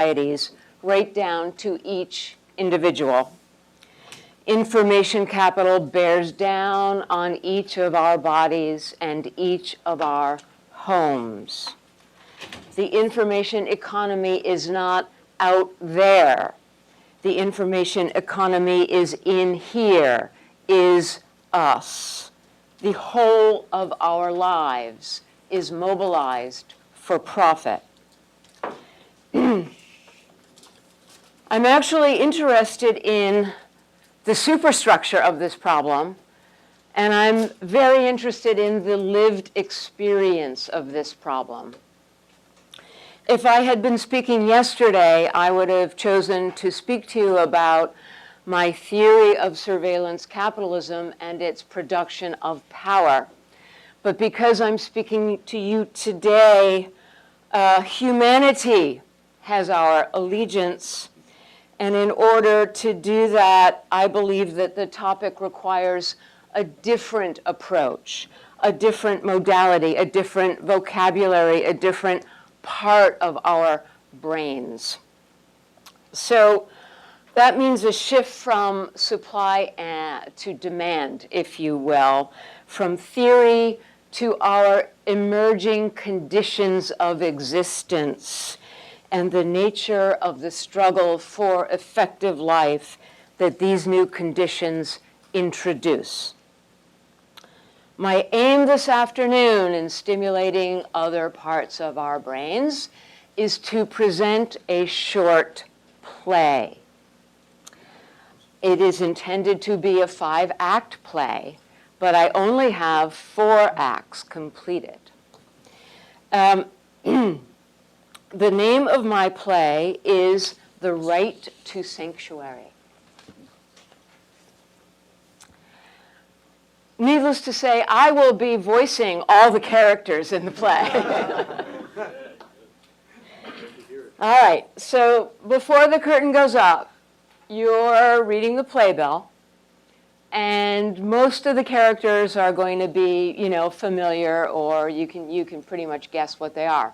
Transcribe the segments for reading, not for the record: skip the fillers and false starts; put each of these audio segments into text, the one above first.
societies, right down to each individual. Information capital bears down on each of our bodies and each of our homes. The information economy is not out there. The information economy is in here, is us. The whole of our lives is mobilized for profit. I'm actually interested in the superstructure of this problem, and I'm very interested in the lived experience of this problem. If I had been speaking yesterday, I would have chosen to speak to you about my theory of surveillance capitalism and its production of power. But because I'm speaking to you today, humanity has our allegiance. And in order to do that, I believe that the topic requires a different approach, a different modality, a different vocabulary, a different part of our brains. So that means a shift from supply to demand, if you will, from theory to our emerging conditions of existence and the nature of the struggle for effective life that these new conditions introduce. My aim this afternoon in stimulating other parts of our brains is to present a short play. It is intended to be a 5-act play, but I only have 4 acts completed. The name of my play is The Right to Sanctuary. Needless to say, I will be voicing all the characters in the play. All right, so before the curtain goes up, you're reading the playbill, and most of the characters are going to be, familiar, or you can pretty much guess what they are.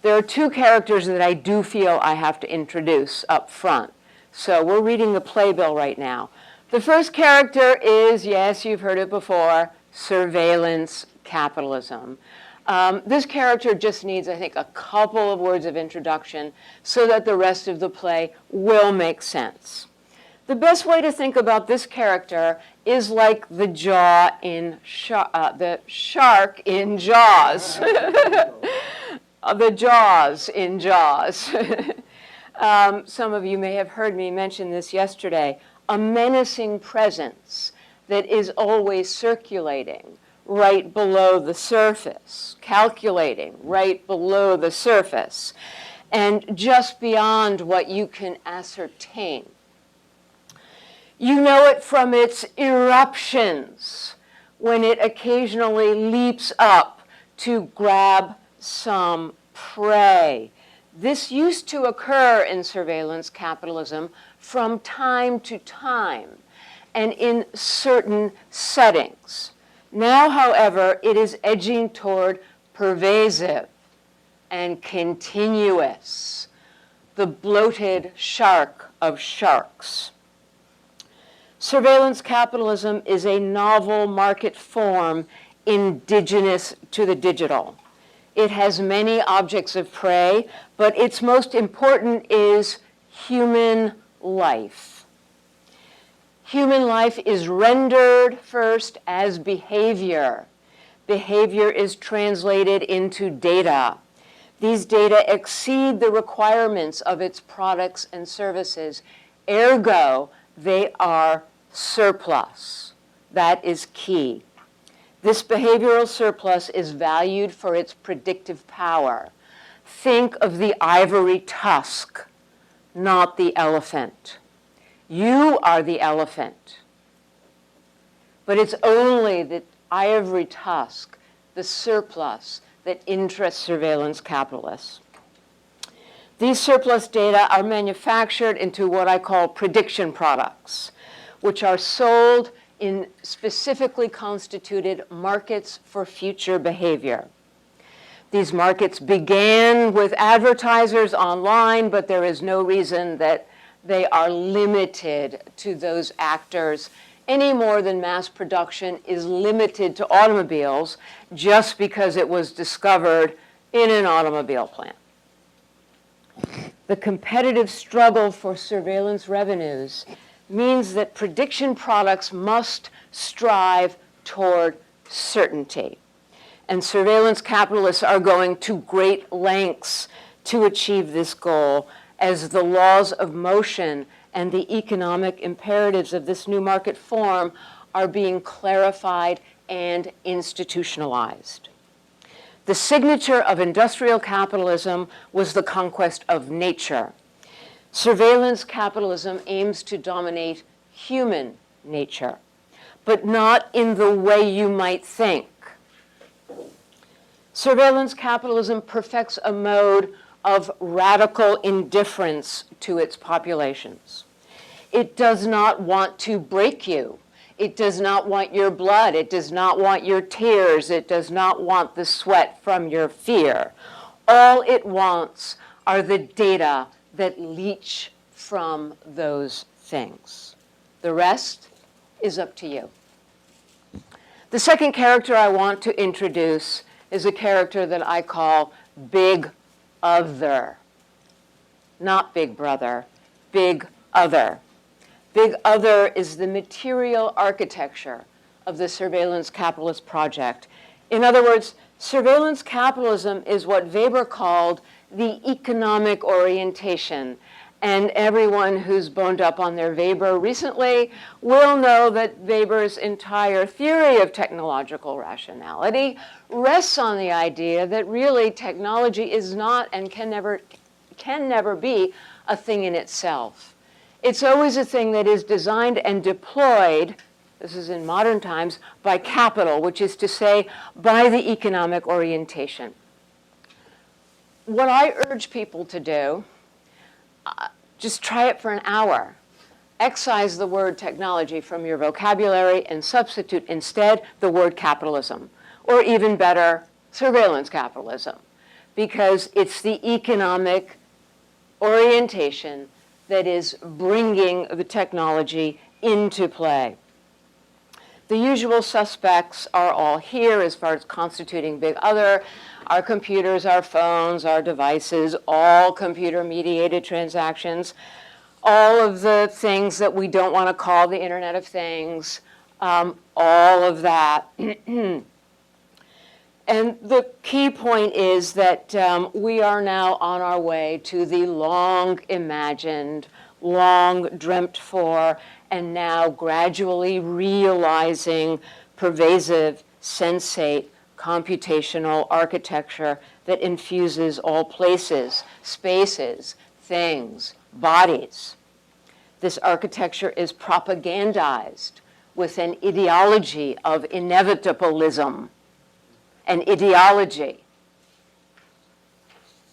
There are 2 characters that I do feel I have to introduce up front. So we're reading the playbill right now. The first character is, yes, you've heard it before, surveillance capitalism. This character just needs, I think, a couple of words of introduction so that the rest of the play will make sense. The best way to think about this character is like the shark in Jaws. The jaws in Jaws. Some of you may have heard me mention this yesterday. A menacing presence that is always circulating right below the surface, calculating right below the surface, and just beyond what you can ascertain. You know it from its eruptions, when it occasionally leaps up to grab some prey. This used to occur in surveillance capitalism from time to time and in certain settings. Now, however, it is edging toward pervasive and continuous, the bloated shark of sharks. Surveillance capitalism is a novel market form indigenous to the digital. It has many objects of prey, but its most important is human life. Human life is rendered first as behavior. Behavior is translated into data. These data exceed the requirements of its products and services. Ergo, they are surplus. That is key. This behavioral surplus is valued for its predictive power. Think of the ivory tusk, not the elephant. You are the elephant. But it's only the ivory tusk, the surplus, that interests surveillance capitalists. These surplus data are manufactured into what I call prediction products, which are sold in specifically constituted markets for future behavior. These markets began with advertisers online, but there is no reason that they are limited to those actors any more than mass production is limited to automobiles just because it was discovered in an automobile plant. The competitive struggle for surveillance revenues means that prediction products must strive toward certainty. And surveillance capitalists are going to great lengths to achieve this goal as the laws of motion and the economic imperatives of this new market form are being clarified and institutionalized. The signature of industrial capitalism was the conquest of nature. Surveillance capitalism aims to dominate human nature, but not in the way you might think. Surveillance capitalism perfects a mode of radical indifference to its populations. It does not want to break you. It does not want your blood. It does not want your tears. It does not want the sweat from your fear. All it wants are the data that leach from those things. The rest is up to you. The second character I want to introduce is a character that I call Big Other. Not Big Brother, Big Other. Big Other is the material architecture of the surveillance capitalist project. In other words, surveillance capitalism is what Weber called the economic orientation. And everyone who's boned up on their Weber recently will know that Weber's entire theory of technological rationality rests on the idea that really technology is not and can never be a thing in itself. It's always a thing that is designed and deployed, this is in modern times, by capital, which is to say, by the economic orientation. What I urge people to do, just try it for an hour. Excise the word technology from your vocabulary and substitute instead the word capitalism, or even better, surveillance capitalism, because it's the economic orientation that is bringing the technology into play. The usual suspects are all here as far as constituting Big Other. Our computers, our phones, our devices, all computer-mediated transactions, all of the things that we don't want to call the Internet of Things, all of that. And the key point is that we are now on our way to the long imagined, long dreamt for, and now gradually realizing pervasive, sensate, computational architecture that infuses all places, spaces, things, bodies. This architecture is propagandized with an ideology of inevitablism, an ideology,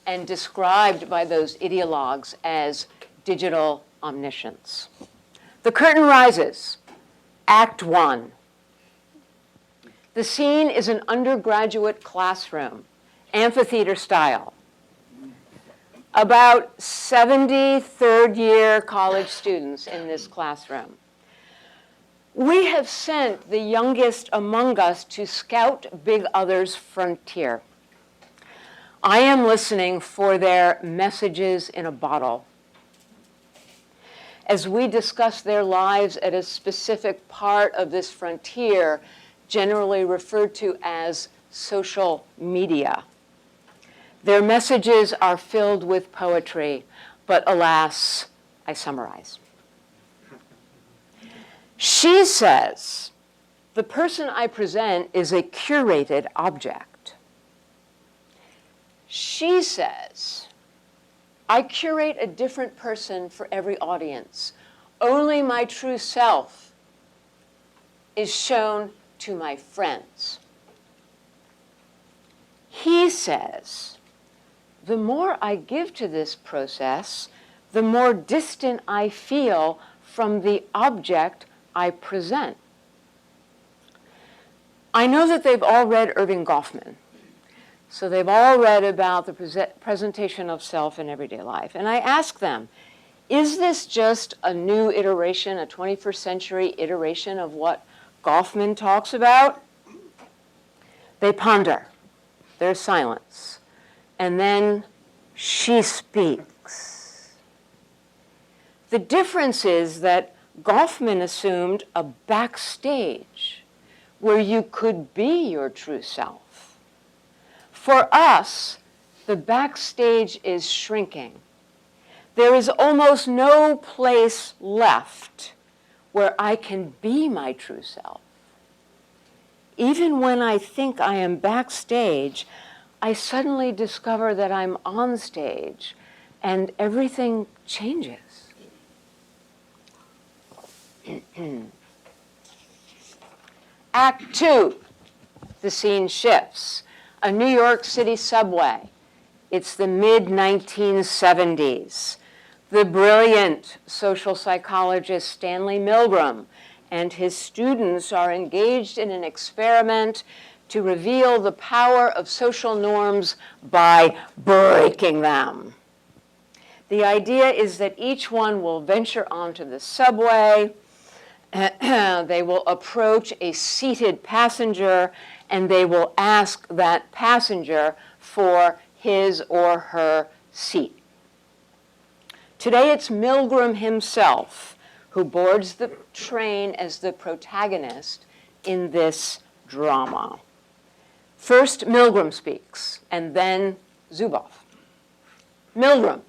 and described by those ideologues as digital omniscience. The curtain rises, Act 1. The scene is an undergraduate classroom, amphitheater style. About 70 third-year college students in this classroom. We have sent the youngest among us to scout Big Other's frontier. I am listening for their messages in a bottle. As we discuss their lives at a specific part of this frontier, generally referred to as social media. Their messages are filled with poetry, but alas, I summarize. She says, the person I present is a curated object. She says, I curate a different person for every audience. Only my true self is shown to my friends. He says, the more I give to this process, the more distant I feel from the object I present. I know that they've all read Irving Goffman. So they've all read about the presentation of self in everyday life. And I ask them, is this just a new iteration, a 21st century iteration of what Goffman talks about? They ponder. There's silence. And then she speaks. The difference is that Goffman assumed a backstage where you could be your true self. For us, the backstage is shrinking. There is almost no place left where I can be my true self. Even when I think I am backstage, I suddenly discover that I'm on stage and everything changes. Act 2, the scene shifts. A New York City subway. It's the mid-1970s. The brilliant social psychologist Stanley Milgram and his students are engaged in an experiment to reveal the power of social norms by breaking them. The idea is that each one will venture onto the subway, they will approach a seated passenger, and they will ask that passenger for his or her seat. Today it's Milgram himself who boards the train as the protagonist in this drama. First, Milgram speaks, and then Zuboff. Milgram: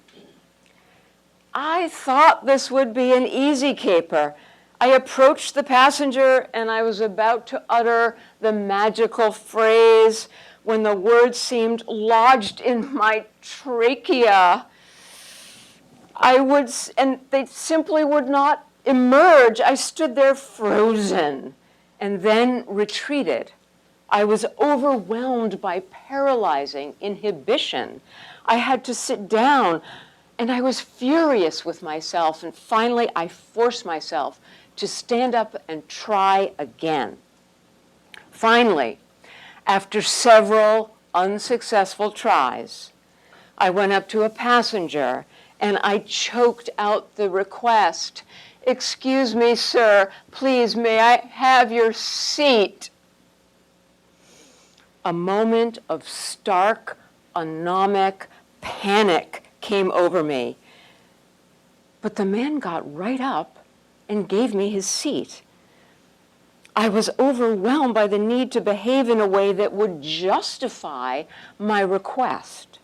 I thought this would be an easy caper. I approached the passenger and I was about to utter the magical phrase when the words seemed lodged in my trachea. And they simply would not emerge. I stood there frozen and then retreated. I was overwhelmed by paralyzing inhibition. I had to sit down and I was furious with myself, and finally I forced myself to stand up and try again. Finally, after several unsuccessful tries, I went up to a passenger and I choked out the request, "Excuse me, sir, please, may I have your seat?" A moment of stark, anomic panic came over me. But the man got right up and gave me his seat. I was overwhelmed by the need to behave in a way that would justify my request.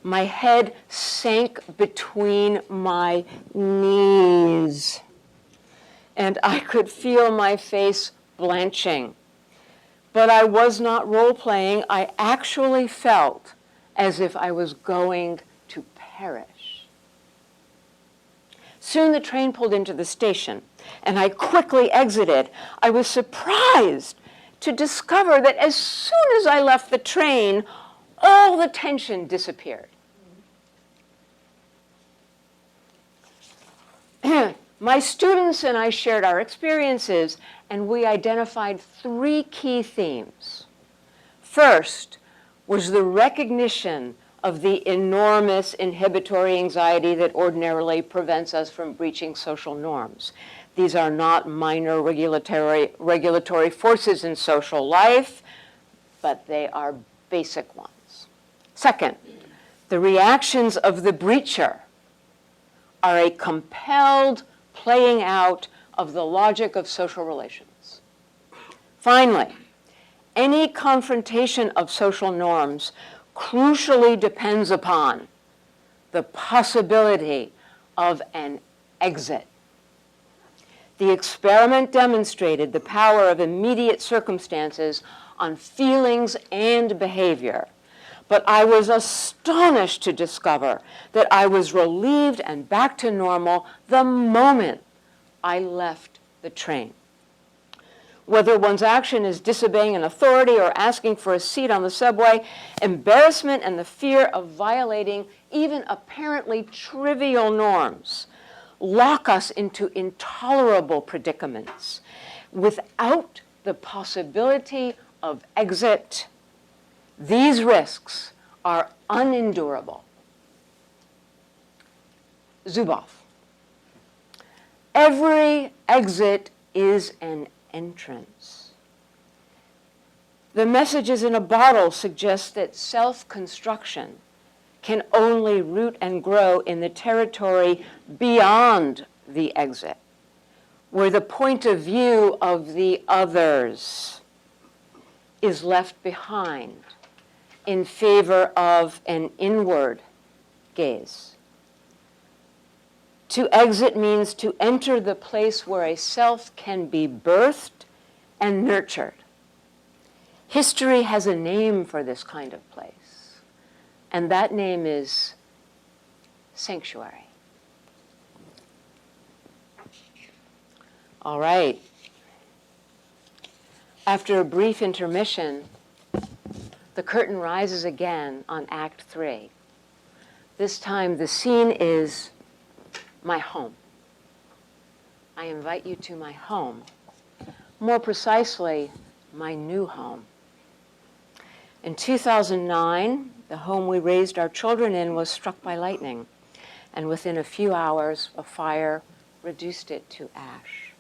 My head sank between my knees, and I could feel my face blanching. But I was not role-playing. I actually felt as if I was going to perish. Soon the train pulled into the station, and I quickly exited. I was surprised to discover that as soon as I left the train, all the tension disappeared. My students and I shared our experiences, and we identified 3 key themes. First was the recognition of the enormous inhibitory anxiety that ordinarily prevents us from breaching social norms. These are not minor regulatory forces in social life, but they are basic ones. Second, the reactions of the breacher are a compelled playing out of the logic of social relations. Finally, any confrontation of social norms crucially depends upon the possibility of an exit. The experiment demonstrated the power of immediate circumstances on feelings and behavior, but I was astonished to discover that I was relieved and back to normal the moment I left the train. Whether one's action is disobeying an authority or asking for a seat on the subway, embarrassment and the fear of violating even apparently trivial norms lock us into intolerable predicaments. Without the possibility of exit, These risks are unendurable. Zuboff. Every exit is an entrance. The messages in a bottle suggest that self-construction can only root and grow in the territory beyond the exit, where the point of view of the others is left behind in favor of an inward gaze. To exit means to enter the place where a self can be birthed and nurtured. History has a name for this kind of place, and that name is sanctuary. All right. After a brief intermission, the curtain rises again on Act 3. This time the scene is my home. I invite you to my home. More precisely, my new home. In 2009, the home we raised our children in was struck by lightning, and within a few hours, a fire reduced it to ash.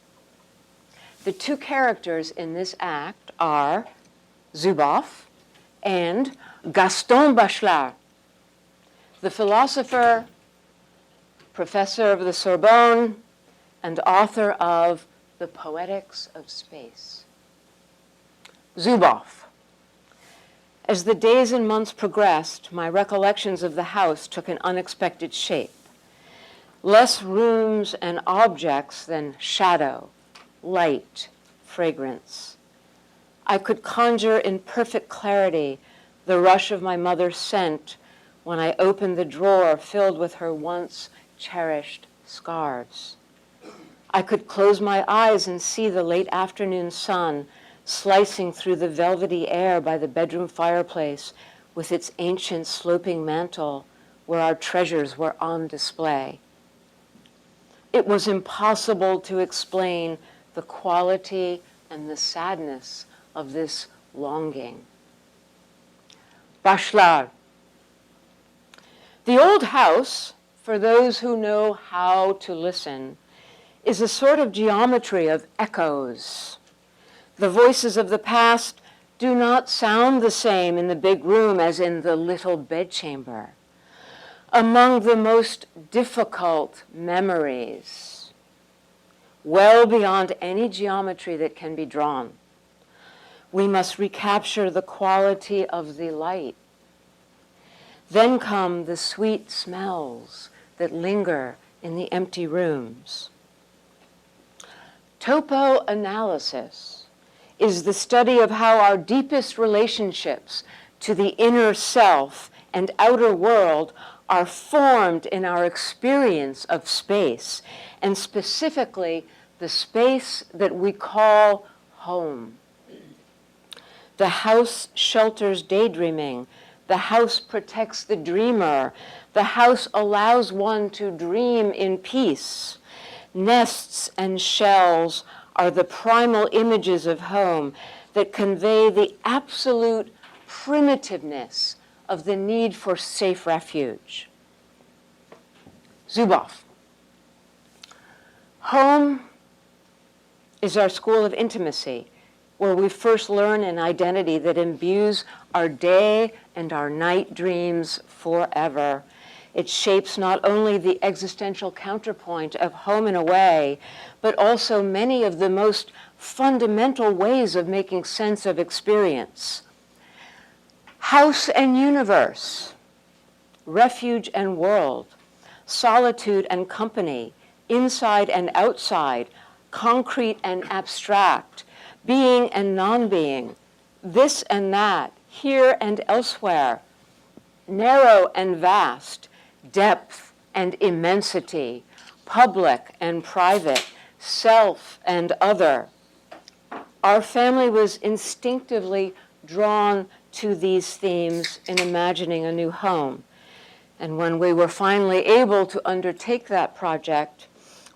The two characters in this act are Zuboff and Gaston Bachelard, the philosopher, professor of the Sorbonne, and author of The Poetics of Space. Zuboff. As the days and months progressed, my recollections of the house took an unexpected shape. Less rooms and objects than shadow, light, fragrance. I could conjure in perfect clarity the rush of my mother's scent when I opened the drawer filled with her once cherished scarves. I could close my eyes and see the late afternoon sun slicing through the velvety air by the bedroom fireplace with its ancient sloping mantel where our treasures were on display. It was impossible to explain the quality and the sadness of this longing. Bachelard. The old house, for those who know how to listen, is a sort of geometry of echoes. The voices of the past do not sound the same in the big room as in the little bedchamber. Among the most difficult memories, well beyond any geometry that can be drawn, we must recapture the quality of the light. Then come the sweet smells that linger in the empty rooms. Topo-analysis is the study of how our deepest relationships to the inner self and outer world are formed in our experience of space, and specifically the space that we call home. The house shelters daydreaming. The house protects the dreamer. The house allows one to dream in peace. Nests and shells are the primal images of home that convey the absolute primitiveness of the need for safe refuge. Zuboff. Home is our school of intimacy, where we first learn an identity that imbues our day and our night dreams forever. It shapes not only the existential counterpoint of home and away, but also many of the most fundamental ways of making sense of experience. House and universe, refuge and world, solitude and company, inside and outside, concrete and abstract, being and non-being, this and that, here and elsewhere, narrow and vast, depth and immensity, public and private, self and other. Our family was instinctively drawn to these themes in imagining a new home. And when we were finally able to undertake that project,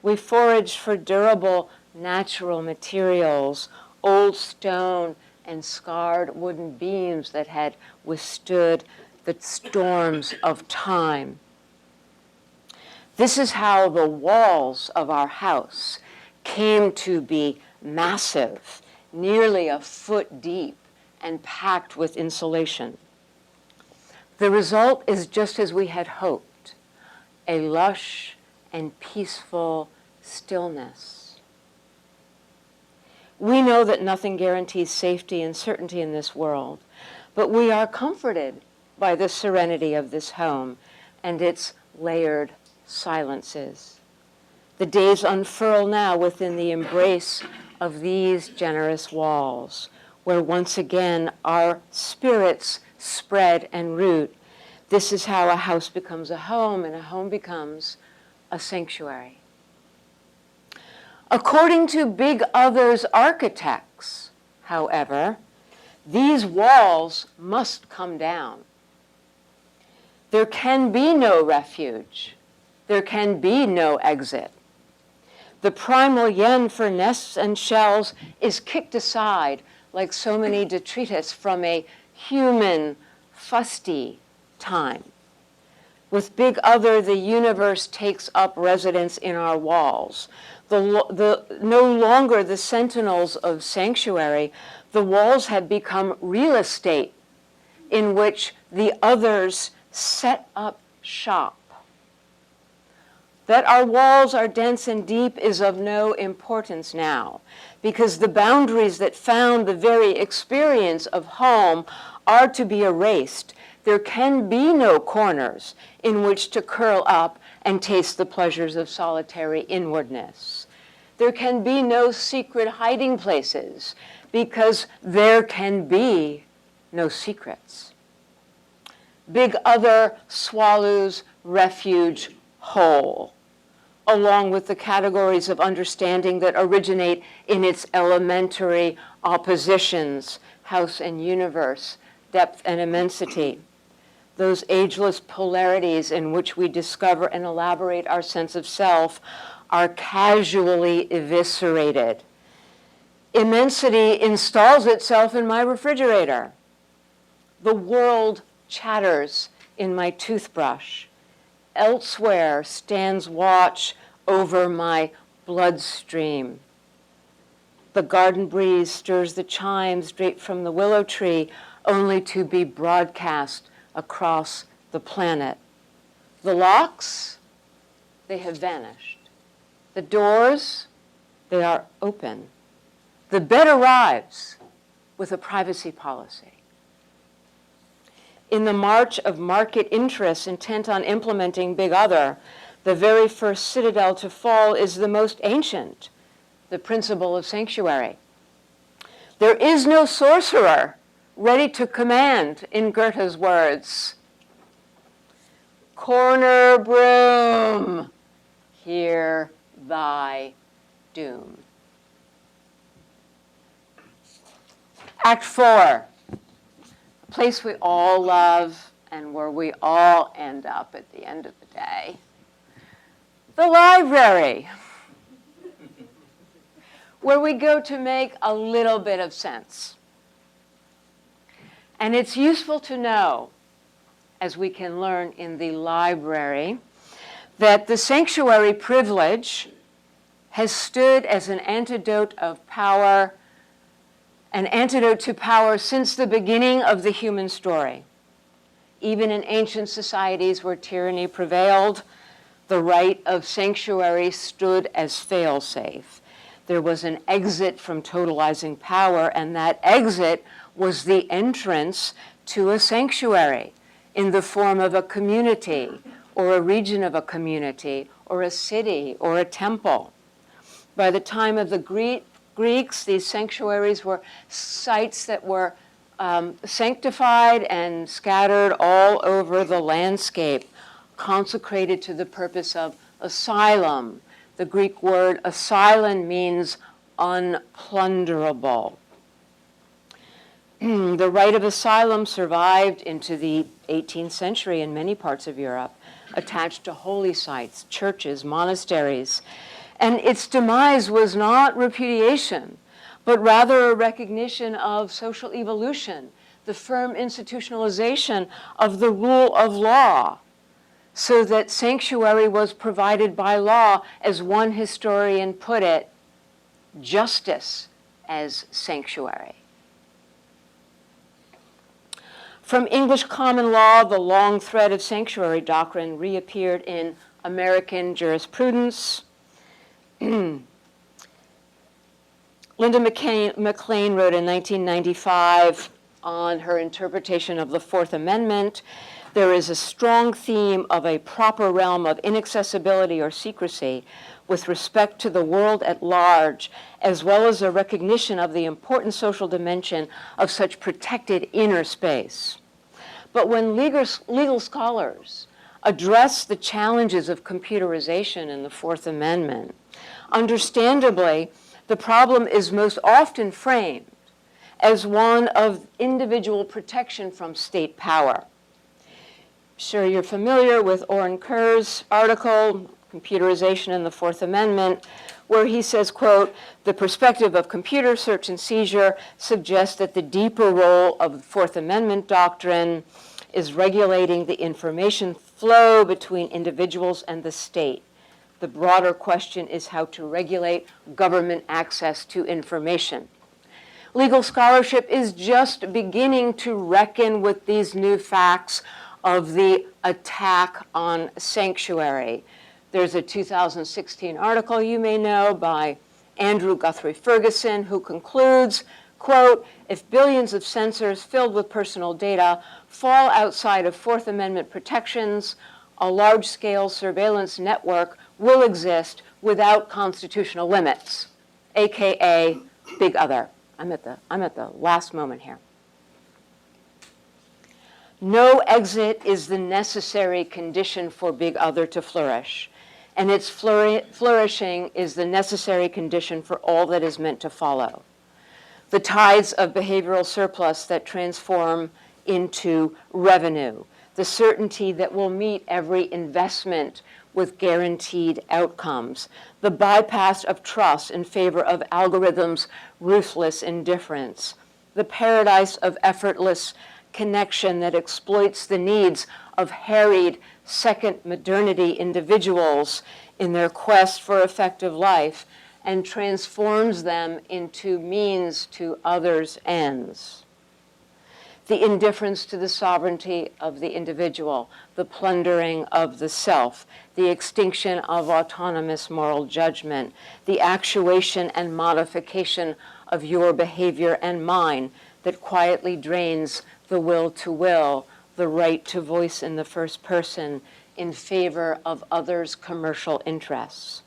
we foraged for durable natural materials, old stone and scarred wooden beams that had withstood the storms of time. This is how the walls of our house came to be massive, nearly a foot deep, and packed with insulation. The result is just as we had hoped, a lush and peaceful stillness. We know that nothing guarantees safety and certainty in this world, but we are comforted by the serenity of this home and its layered silences. The days unfurl now within the embrace of these generous walls, where once again our spirits spread and root. This is how a house becomes a home, and a home becomes a sanctuary. According to Big Other's architects, however, these walls must come down. There can be no refuge. There can be no exit. The primal yen for nests and shells is kicked aside like so many detritus from a human, fusty time. With Big Other, the universe takes up residence in our walls. No longer the sentinels of sanctuary, the walls have become real estate in which the others set up shop. That our walls are dense and deep is of no importance now, because the boundaries that found the very experience of home are to be erased. There can be no corners in which to curl up and taste the pleasures of solitary inwardness. There can be no secret hiding places, because there can be no secrets. Big Other swallows refuge whole, along with the categories of understanding that originate in its elementary oppositions, house and universe, depth and immensity. Those ageless polarities in which we discover and elaborate our sense of self are casually eviscerated. Immensity installs itself in my refrigerator. The world chatters in my toothbrush. Elsewhere stands watch over my bloodstream. The garden breeze stirs the chimes draped from the willow tree, only to be broadcast across the planet. The locks, they have vanished. The doors, they are open. The bed arrives with a privacy policy. In the march of market interests intent on implementing Big Other, the very first citadel to fall is the most ancient, the principle of sanctuary. There is no sorcerer ready to command, in Goethe's words. Corner broom, hear thy doom. Act 4, a place we all love and where we all end up at the end of the day. The library, where we go to make a little bit of sense. And it's useful to know, as we can learn in the library, that the sanctuary privilege has stood as an antidote of power, an antidote to power since the beginning of the human story. Even in ancient societies where tyranny prevailed, the right of sanctuary stood as fail-safe. There was an exit from totalizing power, and that exit was the entrance to a sanctuary in the form of a community or a region of a community or a city or a temple. By the time of the Greeks, these sanctuaries were sites that were sanctified and scattered all over the landscape, consecrated to the purpose of asylum. The Greek word asylum means unplunderable. The right of asylum survived into the 18th century in many parts of Europe, attached to holy sites, churches, monasteries. And its demise was not repudiation, but rather a recognition of social evolution, the firm institutionalization of the rule of law, so that sanctuary was provided by law, as one historian put it, justice as sanctuary. From English common law, the long thread of sanctuary doctrine reappeared in American jurisprudence. Linda McLean wrote in 1995 on her interpretation of the Fourth Amendment, there is a strong theme of a proper realm of inaccessibility or secrecy with respect to the world at large, as well as a recognition of the important social dimension of such protected inner space. But when legal scholars address the challenges of computerization in the Fourth Amendment, understandably, the problem is most often framed as one of individual protection from state power. Sure, you're familiar with Oren Kerr's article, Computerization in the Fourth Amendment, where he says, quote, the perspective of computer search and seizure suggests that the deeper role of the Fourth Amendment doctrine is regulating the information flow between individuals and the state. The broader question is how to regulate government access to information. Legal scholarship is just beginning to reckon with these new facts of the attack on sanctuary. There's a 2016 article you may know by Andrew Guthrie Ferguson, who concludes, quote, if billions of sensors filled with personal data fall outside of Fourth Amendment protections, a large-scale surveillance network will exist without constitutional limits, AKA Big Other. I'm at the last moment here. No exit is the necessary condition for Big Other to flourish, and its flourishing is the necessary condition for all that is meant to follow. The tides of behavioral surplus that transform into revenue, the certainty that will meet every investment with guaranteed outcomes, the bypass of trust in favor of algorithms' ruthless indifference, the paradise of effortless connection that exploits the needs of harried second modernity individuals in their quest for effective life and transforms them into means to others' ends. The indifference to the sovereignty of the individual, the plundering of the self, the extinction of autonomous moral judgment, the actuation and modification of your behavior and mine that quietly drains the will to will, the right to voice in the first person in favor of others' commercial interests.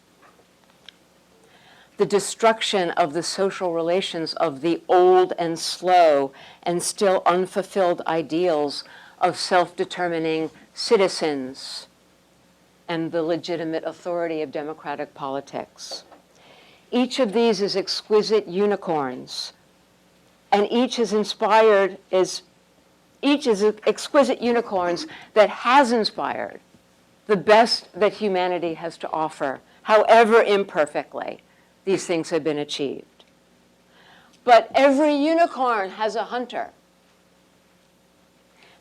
The destruction of the social relations of the old and slow and still unfulfilled ideals of self-determining citizens and the legitimate authority of democratic politics. Each of these is exquisite unicorns, and each is exquisite unicorns that has inspired the best that humanity has to offer, however imperfectly these things have been achieved. But every unicorn has a hunter.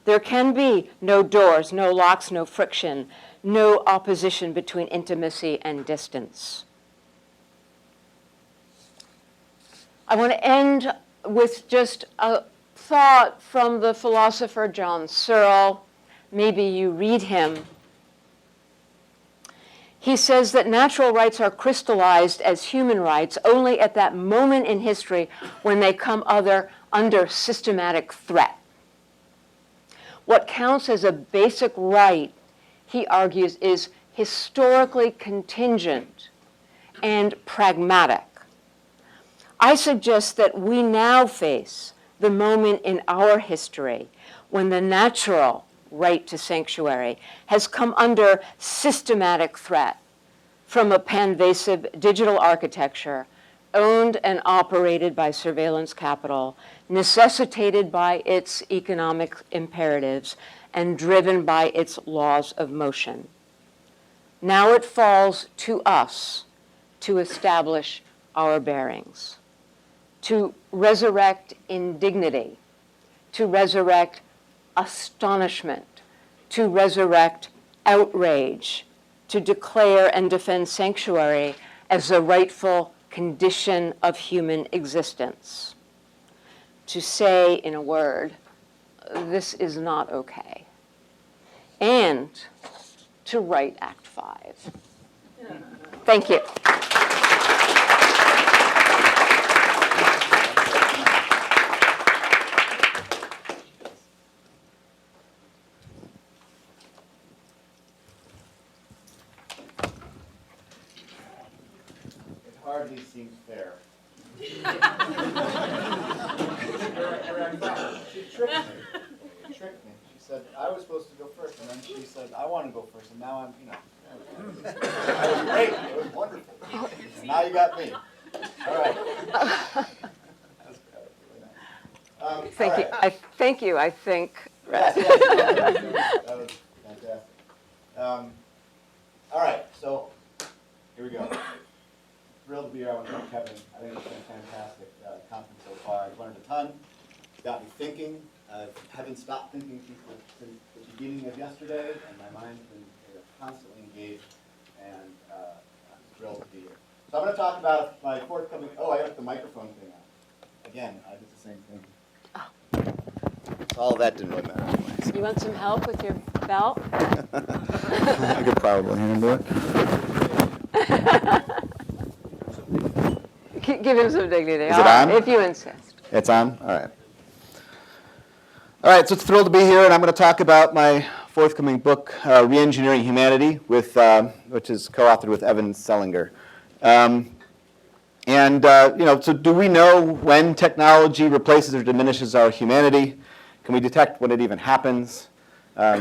There can be no doors, no locks, no friction, no opposition between intimacy and distance. I want to end with just a thought from the philosopher John Searle. Maybe you read him. He says that natural rights are crystallized as human rights only at that moment in history when they come under systematic threat. What counts as a basic right, he argues, is historically contingent and pragmatic. I suggest that we now face the moment in our history when the natural right to sanctuary has come under systematic threat from a pervasive digital architecture owned and operated by surveillance capital, necessitated by its economic imperatives, and driven by its laws of motion. Now it falls to us to establish our bearings. to resurrect indignity, to resurrect astonishment, to resurrect outrage, to declare and defend sanctuary as a rightful condition of human existence. To say, in a word, this is not okay. And to write Act 5. Thank you. Hardly seems fair. She tricked me. She tricked me. She said I was supposed to go first, and then she said I want to go first, and now I'm, That was great. It was wonderful. And now you got me. All right. That was really nice. Thank you. Thank you. I think. Yes, that was fantastic. All right. So here we go. Thrilled to be here. I want to thank Kevin. I think it's been a fantastic conference so far. I've learned a ton. It's got me thinking. I haven't stopped thinking since the beginning of yesterday, and my mind's been constantly engaged, and I'm thrilled to be here. So I'm going to talk about my forthcoming, I got the microphone thing on. Again, I did the same thing. Oh. All of that didn't really matter anyway. You want some help with your belt? I could probably handle it. Give him some dignity. Is it on? If you insist. It's on? All right. All right, so it's thrilled to be here, and I'm going to talk about my forthcoming book, Reengineering Humanity, which is co-authored with Evan Selinger. So do we know when technology replaces or diminishes our humanity? Can we detect when it even happens?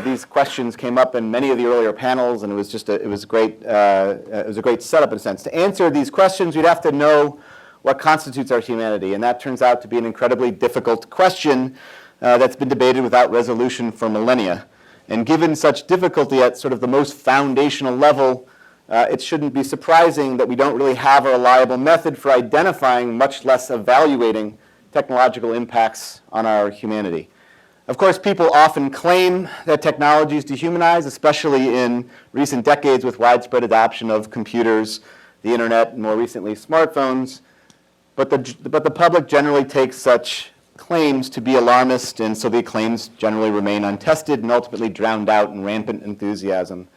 These questions came up in many of the earlier panels, and it was a great setup in a sense. To answer these questions, we'd have to know what constitutes our humanity, and that turns out to be an incredibly difficult question that's been debated without resolution for millennia. And given such difficulty at sort of the most foundational level, it shouldn't be surprising that we don't really have a reliable method for identifying, much less evaluating, technological impacts on our humanity. Of course, people often claim that technologies dehumanize, especially in recent decades with widespread adoption of computers, the internet, and more recently smartphones. But the public generally takes such claims to be alarmist, and so the claims generally remain untested and ultimately drowned out in rampant enthusiasm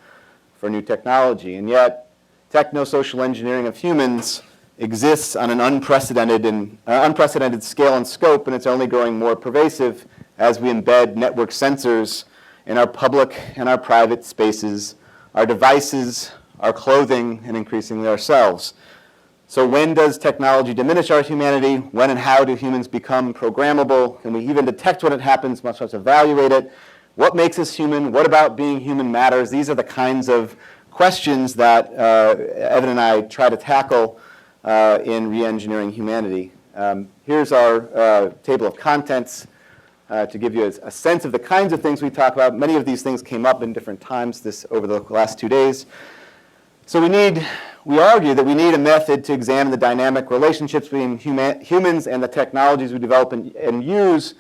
for new technology. And yet, techno-social engineering of humans exists on an unprecedented scale and scope, and it's only growing more pervasive as we embed network sensors in our public and our private spaces, our devices, our clothing, and increasingly ourselves. So when does technology diminish our humanity? When and how do humans become programmable? Can we even detect when it happens, much less evaluate it? What makes us human? What about being human matters? These are the kinds of questions that Evan and I try to tackle in Reengineering Humanity. Here's our table of contents to give you a sense of the kinds of things we talk about. Many of these things came up in different times over the last 2 days. So we argue that we need a method to examine the dynamic relationships between humans and the technologies we develop and use.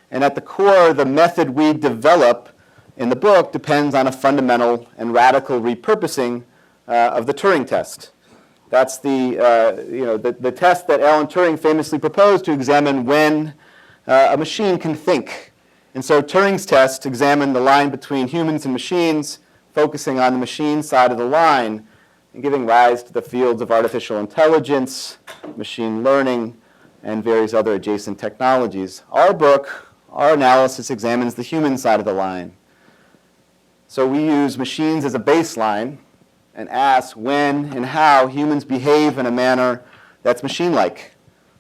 And at the core, the method we develop in the book depends on a fundamental and radical repurposing of the Turing test. That's the test that Alan Turing famously proposed to examine when a machine can think. And so Turing's test examined the line between humans and machines, focusing on the machine side of the line, and giving rise to the fields of artificial intelligence, machine learning, and various other adjacent technologies. Our book, our analysis examines the human side of the line. So we use machines as a baseline and ask when and how humans behave in a manner that's machine-like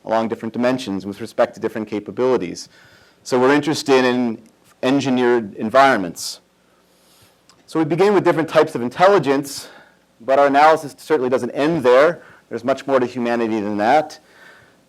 along different dimensions with respect to different capabilities. So we're interested in engineered environments. So we begin with different types of intelligence, but our analysis certainly doesn't end there. There's much more to humanity than that.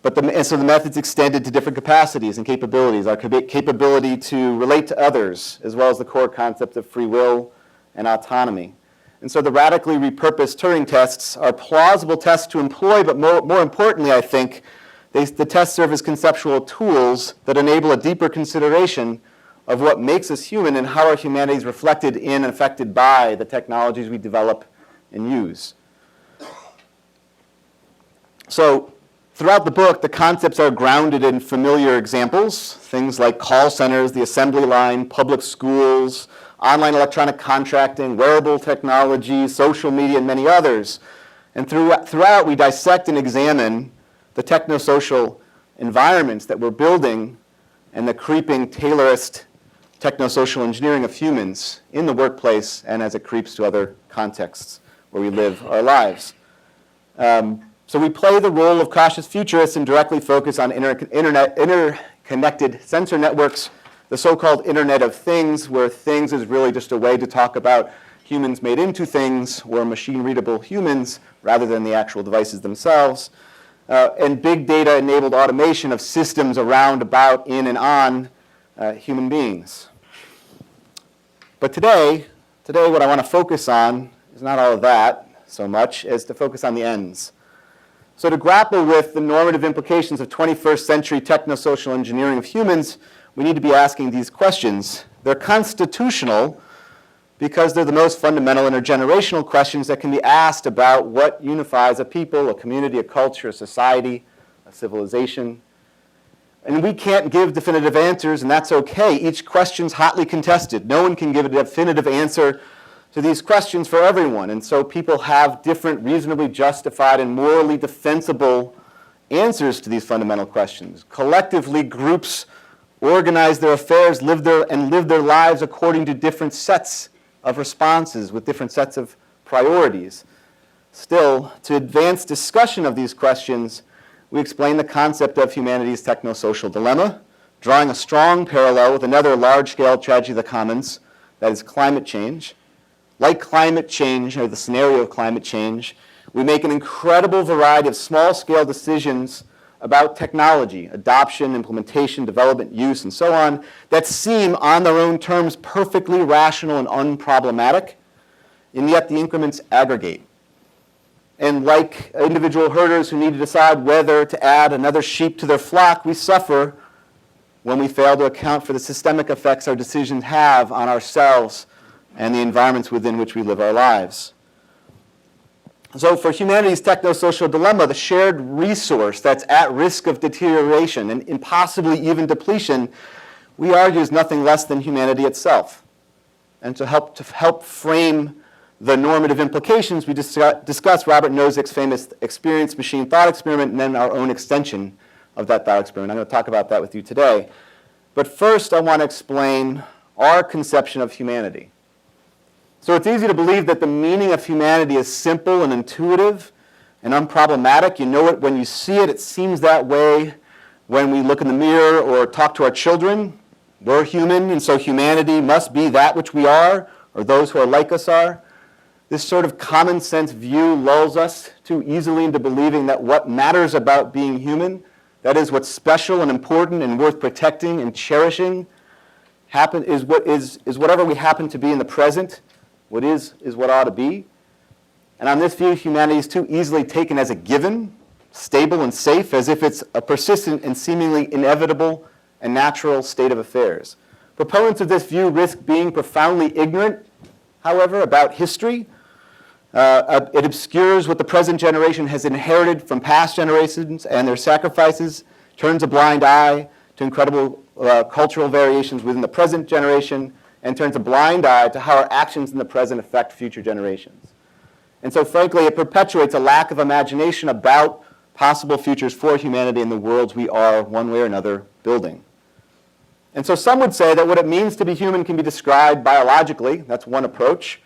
And so the method's extended to different capacities and capabilities, our capability to relate to others, as well as the core concepts of free will and autonomy. And so the radically repurposed Turing tests are plausible tests to employ, but more importantly, I think, The tests serve as conceptual tools that enable a deeper consideration of what makes us human and how our humanity is reflected in and affected by the technologies we develop and use. So throughout the book, the concepts are grounded in familiar examples, things like call centers, the assembly line, public schools, online electronic contracting, wearable technology, social media, and many others. And throughout, we dissect and examine the technosocial environments that we're building and the creeping Taylorist technosocial engineering of humans in the workplace and as it creeps to other contexts where we live our lives. So we play the role of cautious futurists and directly focus on interconnected sensor networks, the so-called Internet of Things, where things is really just a way to talk about humans made into things or machine-readable humans rather than the actual devices themselves, and big data-enabled automation of systems around, about, in, and on human beings. But today what I want to focus on is not all of that so much as to focus on the ends. So to grapple with the normative implications of 21st century technosocial engineering of humans, we need to be asking these questions. They're constitutional because they're the most fundamental intergenerational questions that can be asked about what unifies a people, a community, a culture, a society, a civilization. And we can't give definitive answers, and that's okay. Each question's hotly contested. No one can give a definitive answer to these questions for everyone. And so people have different reasonably justified and morally defensible answers to these fundamental questions. Collectively, groups organize their affairs, live their lives according to different sets of responses with different sets of priorities. Still, to advance discussion of these questions, we explain the concept of humanity's technosocial dilemma, drawing a strong parallel with another large-scale tragedy of the commons, that is climate change. Like climate change, or the scenario of climate change, we make an incredible variety of small-scale decisions about technology, adoption, implementation, development, use, and so on, that seem on their own terms perfectly rational and unproblematic, and yet the increments aggregate. And like individual herders who need to decide whether to add another sheep to their flock, we suffer when we fail to account for the systemic effects our decisions have on ourselves and the environments within which we live our lives. So for humanity's technosocial dilemma, the shared resource that's at risk of deterioration and possibly even depletion, we argue is nothing less than humanity itself. And to help frame the normative implications, we discuss Robert Nozick's famous experience machine thought experiment and then our own extension of that thought experiment. I'm going to talk about that with you today. But first, I want to explain our conception of humanity. So it's easy to believe that the meaning of humanity is simple and intuitive and unproblematic. You know it when you see it. It seems that way when we look in the mirror or talk to our children. We're human, and so humanity must be that which we are, or those who are like us are. This sort of common sense view lulls us too easily into believing that what matters about being human, that is what's special and important and worth protecting and cherishing, is whatever we happen to be in the present. What is what ought to be. And on this view, humanity is too easily taken as a given, stable and safe, as if it's a persistent and seemingly inevitable and natural state of affairs. Proponents of this view risk being profoundly ignorant, however, about history. It obscures what the present generation has inherited from past generations and their sacrifices, turns a blind eye to incredible cultural variations within the present generation, and turns a blind eye to how our actions in the present affect future generations. And so frankly, it perpetuates a lack of imagination about possible futures for humanity in the worlds we are, one way or another, building. And so some would say that what it means to be human can be described biologically. That's one approach.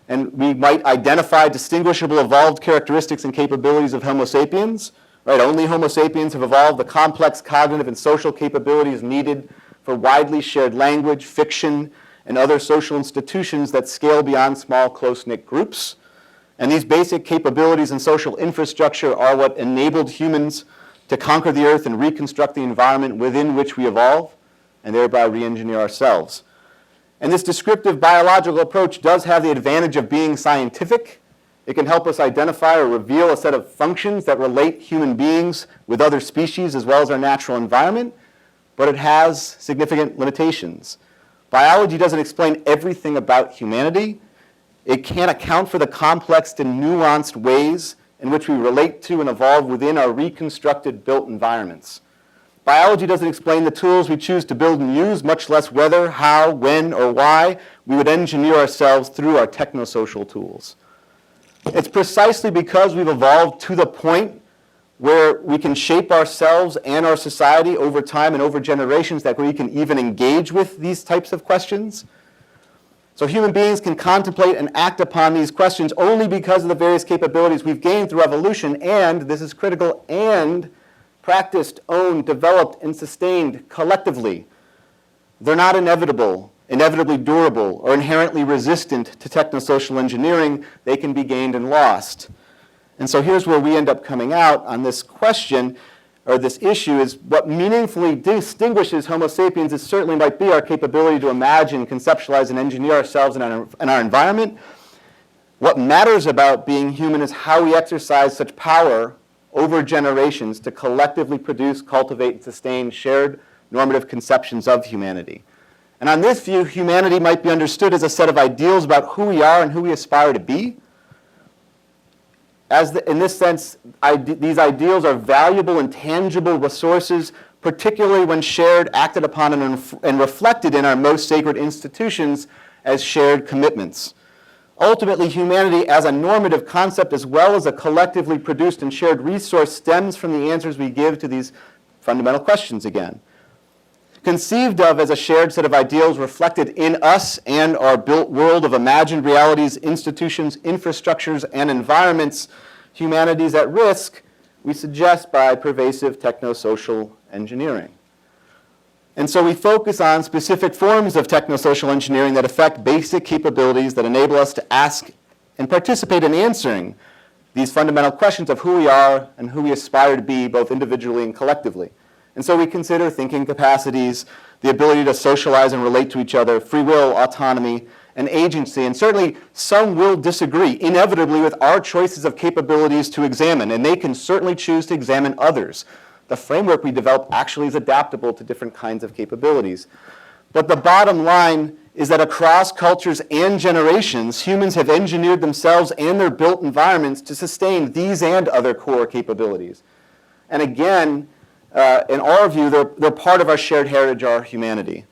And we might identify distinguishable evolved characteristics and capabilities of Homo sapiens. Right? Only Homo sapiens have evolved the complex cognitive and social capabilities needed for widely shared language, fiction, and other social institutions that scale beyond small, close-knit groups. And these basic capabilities and social infrastructure are what enabled humans to conquer the earth and reconstruct the environment within which we evolve, and thereby re-engineer ourselves. And this descriptive biological approach does have the advantage of being scientific It can help us identify or reveal a set of functions that relate human beings with other species as well as our natural environment, but it has significant limitations. Biology doesn't explain everything about humanity. It can't account for the complex and nuanced ways in which we relate to and evolve within our reconstructed built environments. Biology doesn't explain the tools we choose to build and use, much less whether, how, when, or why we would engineer ourselves through our technosocial tools. It's precisely because we've evolved to the point where we can shape ourselves and our society over time and over generations that we can even engage with these types of questions. So human beings can contemplate and act upon these questions only because of the various capabilities we've gained through evolution and, this is critical, and practiced, owned, developed, and sustained collectively. They're not inevitable, inevitably durable, or inherently resistant to technosocial engineering. They can be gained and lost. And so here's where we end up coming out on this question, or this issue, is what meaningfully distinguishes Homo sapiens is certainly might be our capability to imagine, conceptualize, and engineer ourselves and our environment. What matters about being human is how we exercise such power over generations to collectively produce, cultivate, and sustain shared normative conceptions of humanity. And on this view, humanity might be understood as a set of ideals about who we are and who we aspire to be. In this sense, these ideals are valuable and tangible resources, particularly when shared, acted upon, and reflected in our most sacred institutions as shared commitments. Ultimately, humanity as a normative concept as well as a collectively produced and shared resource stems from the answers we give to these fundamental questions again. Conceived of as a shared set of ideals reflected in us and our built world of imagined realities, institutions, infrastructures, and environments, humanity is at risk, we suggest, by pervasive technosocial engineering. And so we focus on specific forms of technosocial engineering that affect basic capabilities that enable us to ask and participate in answering these fundamental questions of who we are and who we aspire to be, both individually and collectively. And so we consider thinking capacities, the ability to socialize and relate to each other, free will, autonomy, and agency. And certainly some will disagree inevitably with our choices of capabilities to examine, and they can certainly choose to examine others. The framework we develop actually is adaptable to different kinds of capabilities. But the bottom line is that across cultures and generations, humans have engineered themselves and their built environments to sustain these and other core capabilities. And again, in our view, they're part of our shared heritage, our humanity.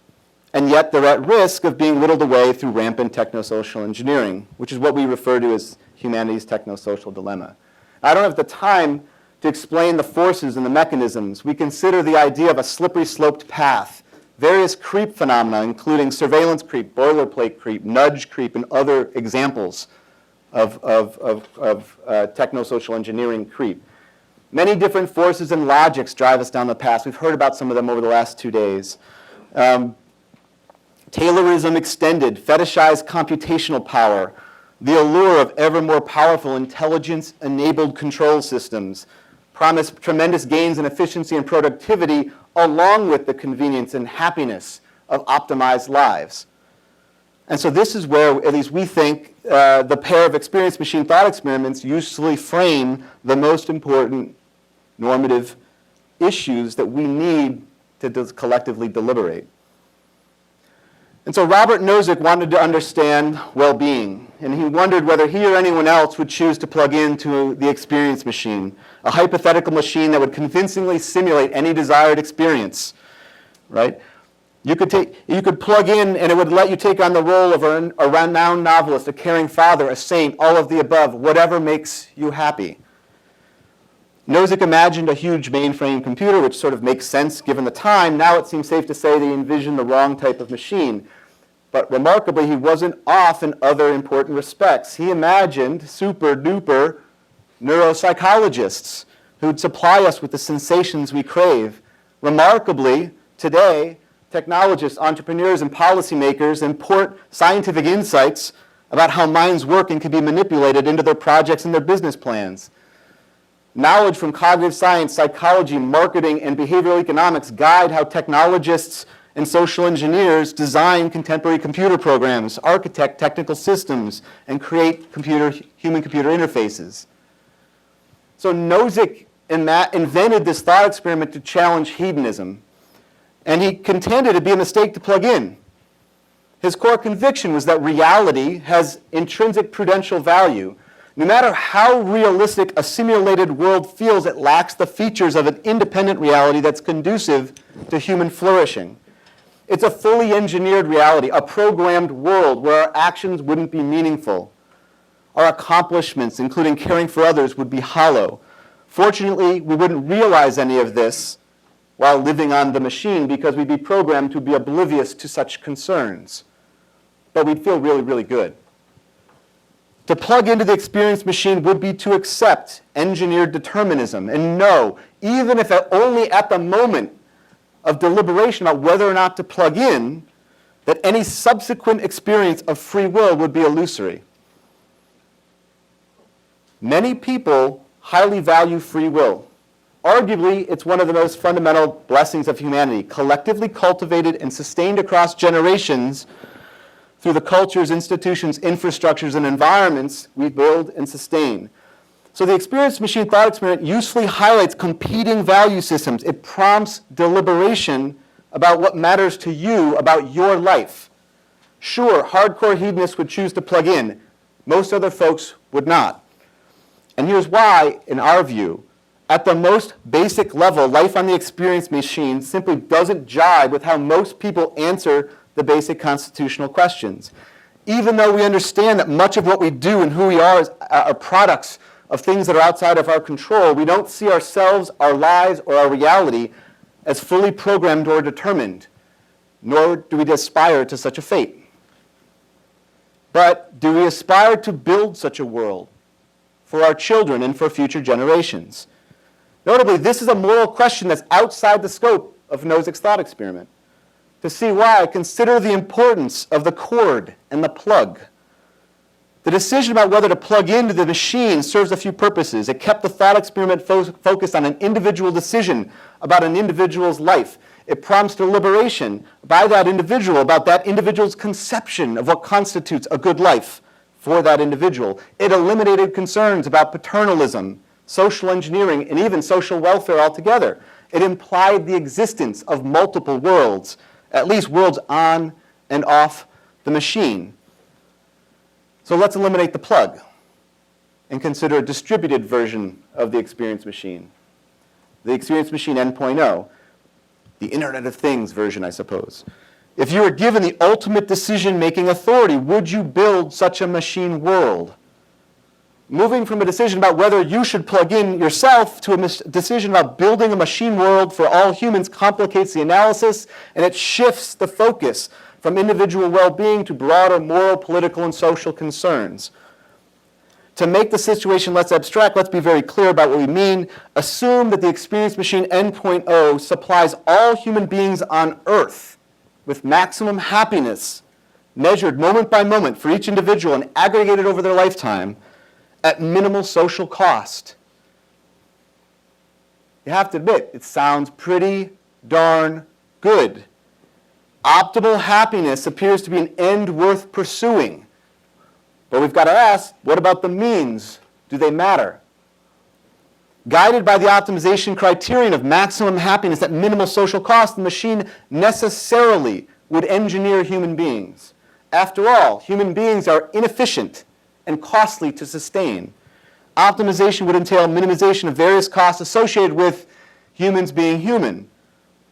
And yet they're at risk of being whittled away through rampant technosocial engineering, which is what we refer to as humanity's technosocial dilemma. I don't have the time to explain the forces and the mechanisms. We consider the idea of a slippery sloped path, various creep phenomena, including surveillance creep, boilerplate creep, nudge creep, and other examples of technosocial engineering creep. Many different forces and logics drive us down the path. We've heard about some of them over the last 2 days. Taylorism extended, fetishized computational power, the allure of ever more powerful intelligence-enabled control systems, promise tremendous gains in efficiency and productivity, along with the convenience and happiness of optimized lives. And so this is where, at least we think, the pair of experience machine thought experiments usefully frame the most important normative issues that we need to collectively deliberate. And so Robert Nozick wanted to understand well-being, and he wondered whether he or anyone else would choose to plug into the experience machine, a hypothetical machine that would convincingly simulate any desired experience, right? You could plug in and it would let you take on the role of a renowned novelist, a caring father, a saint, all of the above, whatever makes you happy. Nozick imagined a huge mainframe computer, which sort of makes sense given the time. Now it seems safe to say they envisioned the wrong type of machine. But remarkably, he wasn't off in other important respects. He imagined super-duper neuropsychologists who'd supply us with the sensations we crave. Remarkably, today, technologists, entrepreneurs, and policymakers import scientific insights about how minds work and can be manipulated into their projects and their business plans. Knowledge from cognitive science, psychology, marketing, and behavioral economics guide how technologists and social engineers design contemporary computer programs, architect technical systems, and create human-computer interfaces. So Nozick invented this thought experiment to challenge hedonism, and he contended it'd be a mistake to plug in. His core conviction was that reality has intrinsic prudential value. No matter how realistic a simulated world feels, it lacks the features of an independent reality that's conducive to human flourishing. It's a fully engineered reality, a programmed world where our actions wouldn't be meaningful. Our accomplishments, including caring for others, would be hollow. Fortunately, we wouldn't realize any of this while living on the machine because we'd be programmed to be oblivious to such concerns. But we'd feel really, really good. To plug into the experience machine would be to accept engineered determinism and know, even if only at the moment of deliberation about whether or not to plug in, that any subsequent experience of free will would be illusory. Many people highly value free will. Arguably, it's one of the most fundamental blessings of humanity, collectively cultivated and sustained across generations through the cultures, institutions, infrastructures, and environments we build and sustain. So the experience machine thought experiment usefully highlights competing value systems. It prompts deliberation about what matters to you about your life. Sure, hardcore hedonists would choose to plug in. Most other folks would not. And here's why, in our view. At the most basic level, life on the experience machine simply doesn't jibe with how most people answer the basic constitutional questions. Even though we understand that much of what we do and who we are products of things that are outside of our control, we don't see ourselves, our lives, or our reality as fully programmed or determined, nor do we aspire to such a fate. But do we aspire to build such a world for our children and for future generations? Notably, this is a moral question that's outside the scope of Nozick's thought experiment. To see why, consider the importance of the cord and the plug. The decision about whether to plug into the machine serves a few purposes. It kept the thought experiment focused on an individual decision about an individual's life. It prompts deliberation by that individual about that individual's conception of what constitutes a good life for that individual. It eliminated concerns about paternalism, social engineering, and even social welfare altogether. It implied the existence of multiple worlds, at least worlds on and off the machine. So let's eliminate the plug and consider a distributed version of the experience machine. The experience machine N.0, the Internet of Things version, I suppose. If you were given the ultimate decision-making authority, would you build such a machine world? Moving from a decision about whether you should plug in yourself to a decision about building a machine world for all humans complicates the analysis, and it shifts the focus from individual well-being to broader moral, political, and social concerns. To make the situation less abstract, let's be very clear about what we mean. Assume that the experience machine N.0 supplies all human beings on Earth with maximum happiness, measured moment by moment for each individual and aggregated over their lifetime, at minimal social cost. You have to admit, it sounds pretty darn good. Optimal happiness appears to be an end worth pursuing. But we've got to ask, what about the means? Do they matter? Guided by the optimization criterion of maximum happiness at minimal social cost, the machine necessarily would engineer human beings. After all, human beings are inefficient and costly to sustain. Optimization would entail minimization of various costs associated with humans being human.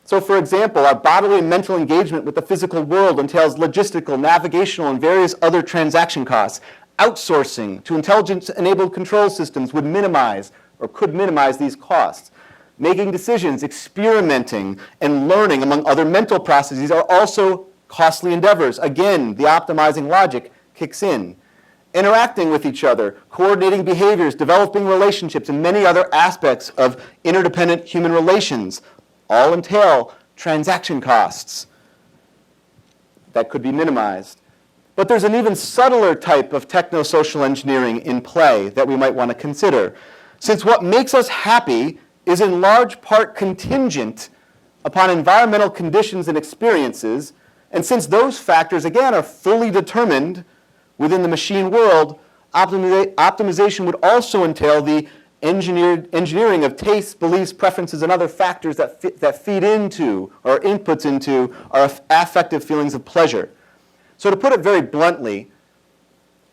So, for example, our bodily and mental engagement with the physical world entails logistical, navigational, and various other transaction costs. Outsourcing to intelligence-enabled control systems would minimize or could minimize these costs. Making decisions, experimenting, and learning, among other mental processes, are also costly endeavors. Again, the optimizing logic kicks in. Interacting with each other, coordinating behaviors, developing relationships, and many other aspects of interdependent human relations all entail transaction costs that could be minimized. But there's an even subtler type of techno-social engineering in play that we might want to consider. Since what makes us happy is in large part contingent upon environmental conditions and experiences, and since those factors, again, are fully determined within the machine world, optimization would also entail the engineering of tastes, beliefs, preferences, and other factors that feed into or inputs into our affective feelings of pleasure. So to put it very bluntly,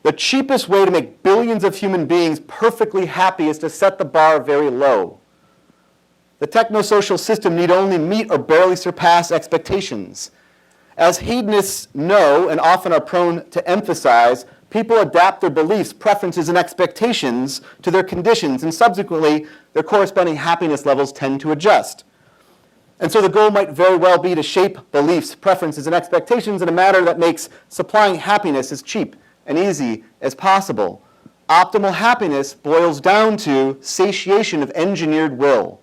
the cheapest way to make billions of human beings perfectly happy is to set the bar very low. The technosocial system need only meet or barely surpass expectations. As hedonists know and often are prone to emphasize, people adapt their beliefs, preferences, and expectations to their conditions, and subsequently, their corresponding happiness levels tend to adjust. And so the goal might very well be to shape beliefs, preferences, and expectations in a manner that makes supplying happiness as cheap and easy as possible. Optimal happiness boils down to satiation of engineered will.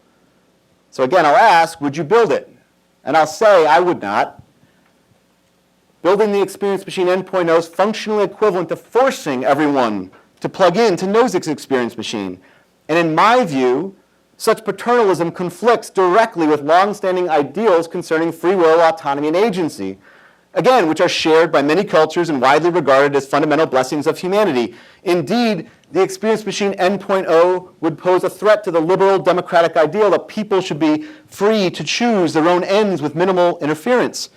So again, I'll ask, would you build it? And I'll say, I would not. Building the Experience Machine N.0 is functionally equivalent to forcing everyone to plug in to Nozick's Experience Machine. And in my view, such paternalism conflicts directly with long-standing ideals concerning free will, autonomy, and agency, again, which are shared by many cultures and widely regarded as fundamental blessings of humanity. Indeed, the Experience Machine N.0 would pose a threat to the liberal democratic ideal that people should be free to choose their own ends with minimal interference.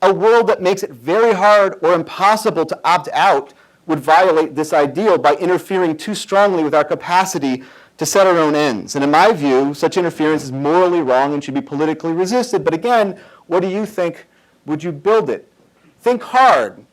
A world that makes it very hard or impossible to opt out would violate this ideal by interfering too strongly with our capacity to set our own ends. And in my view, such interference is morally wrong and should be politically resisted. But again, what do you think? Would you build it? Think hard.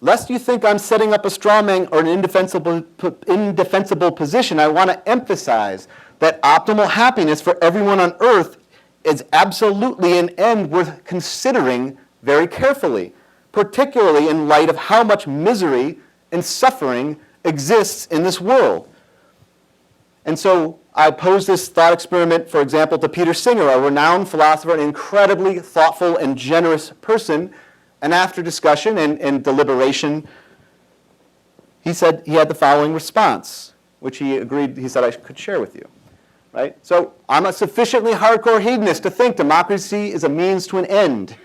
Lest you think I'm setting up a straw man or an indefensible position, I want to emphasize that optimal happiness for everyone on earth is absolutely an end worth considering very carefully, particularly in light of how much misery and suffering exists in this world. And so I pose this thought experiment, for example, to Peter Singer, a renowned philosopher, an incredibly thoughtful and generous person, and after discussion and deliberation, he said he had the following response, which he said I could share with you. Right? So I'm a sufficiently hardcore hedonist to think democracy is a means to an end.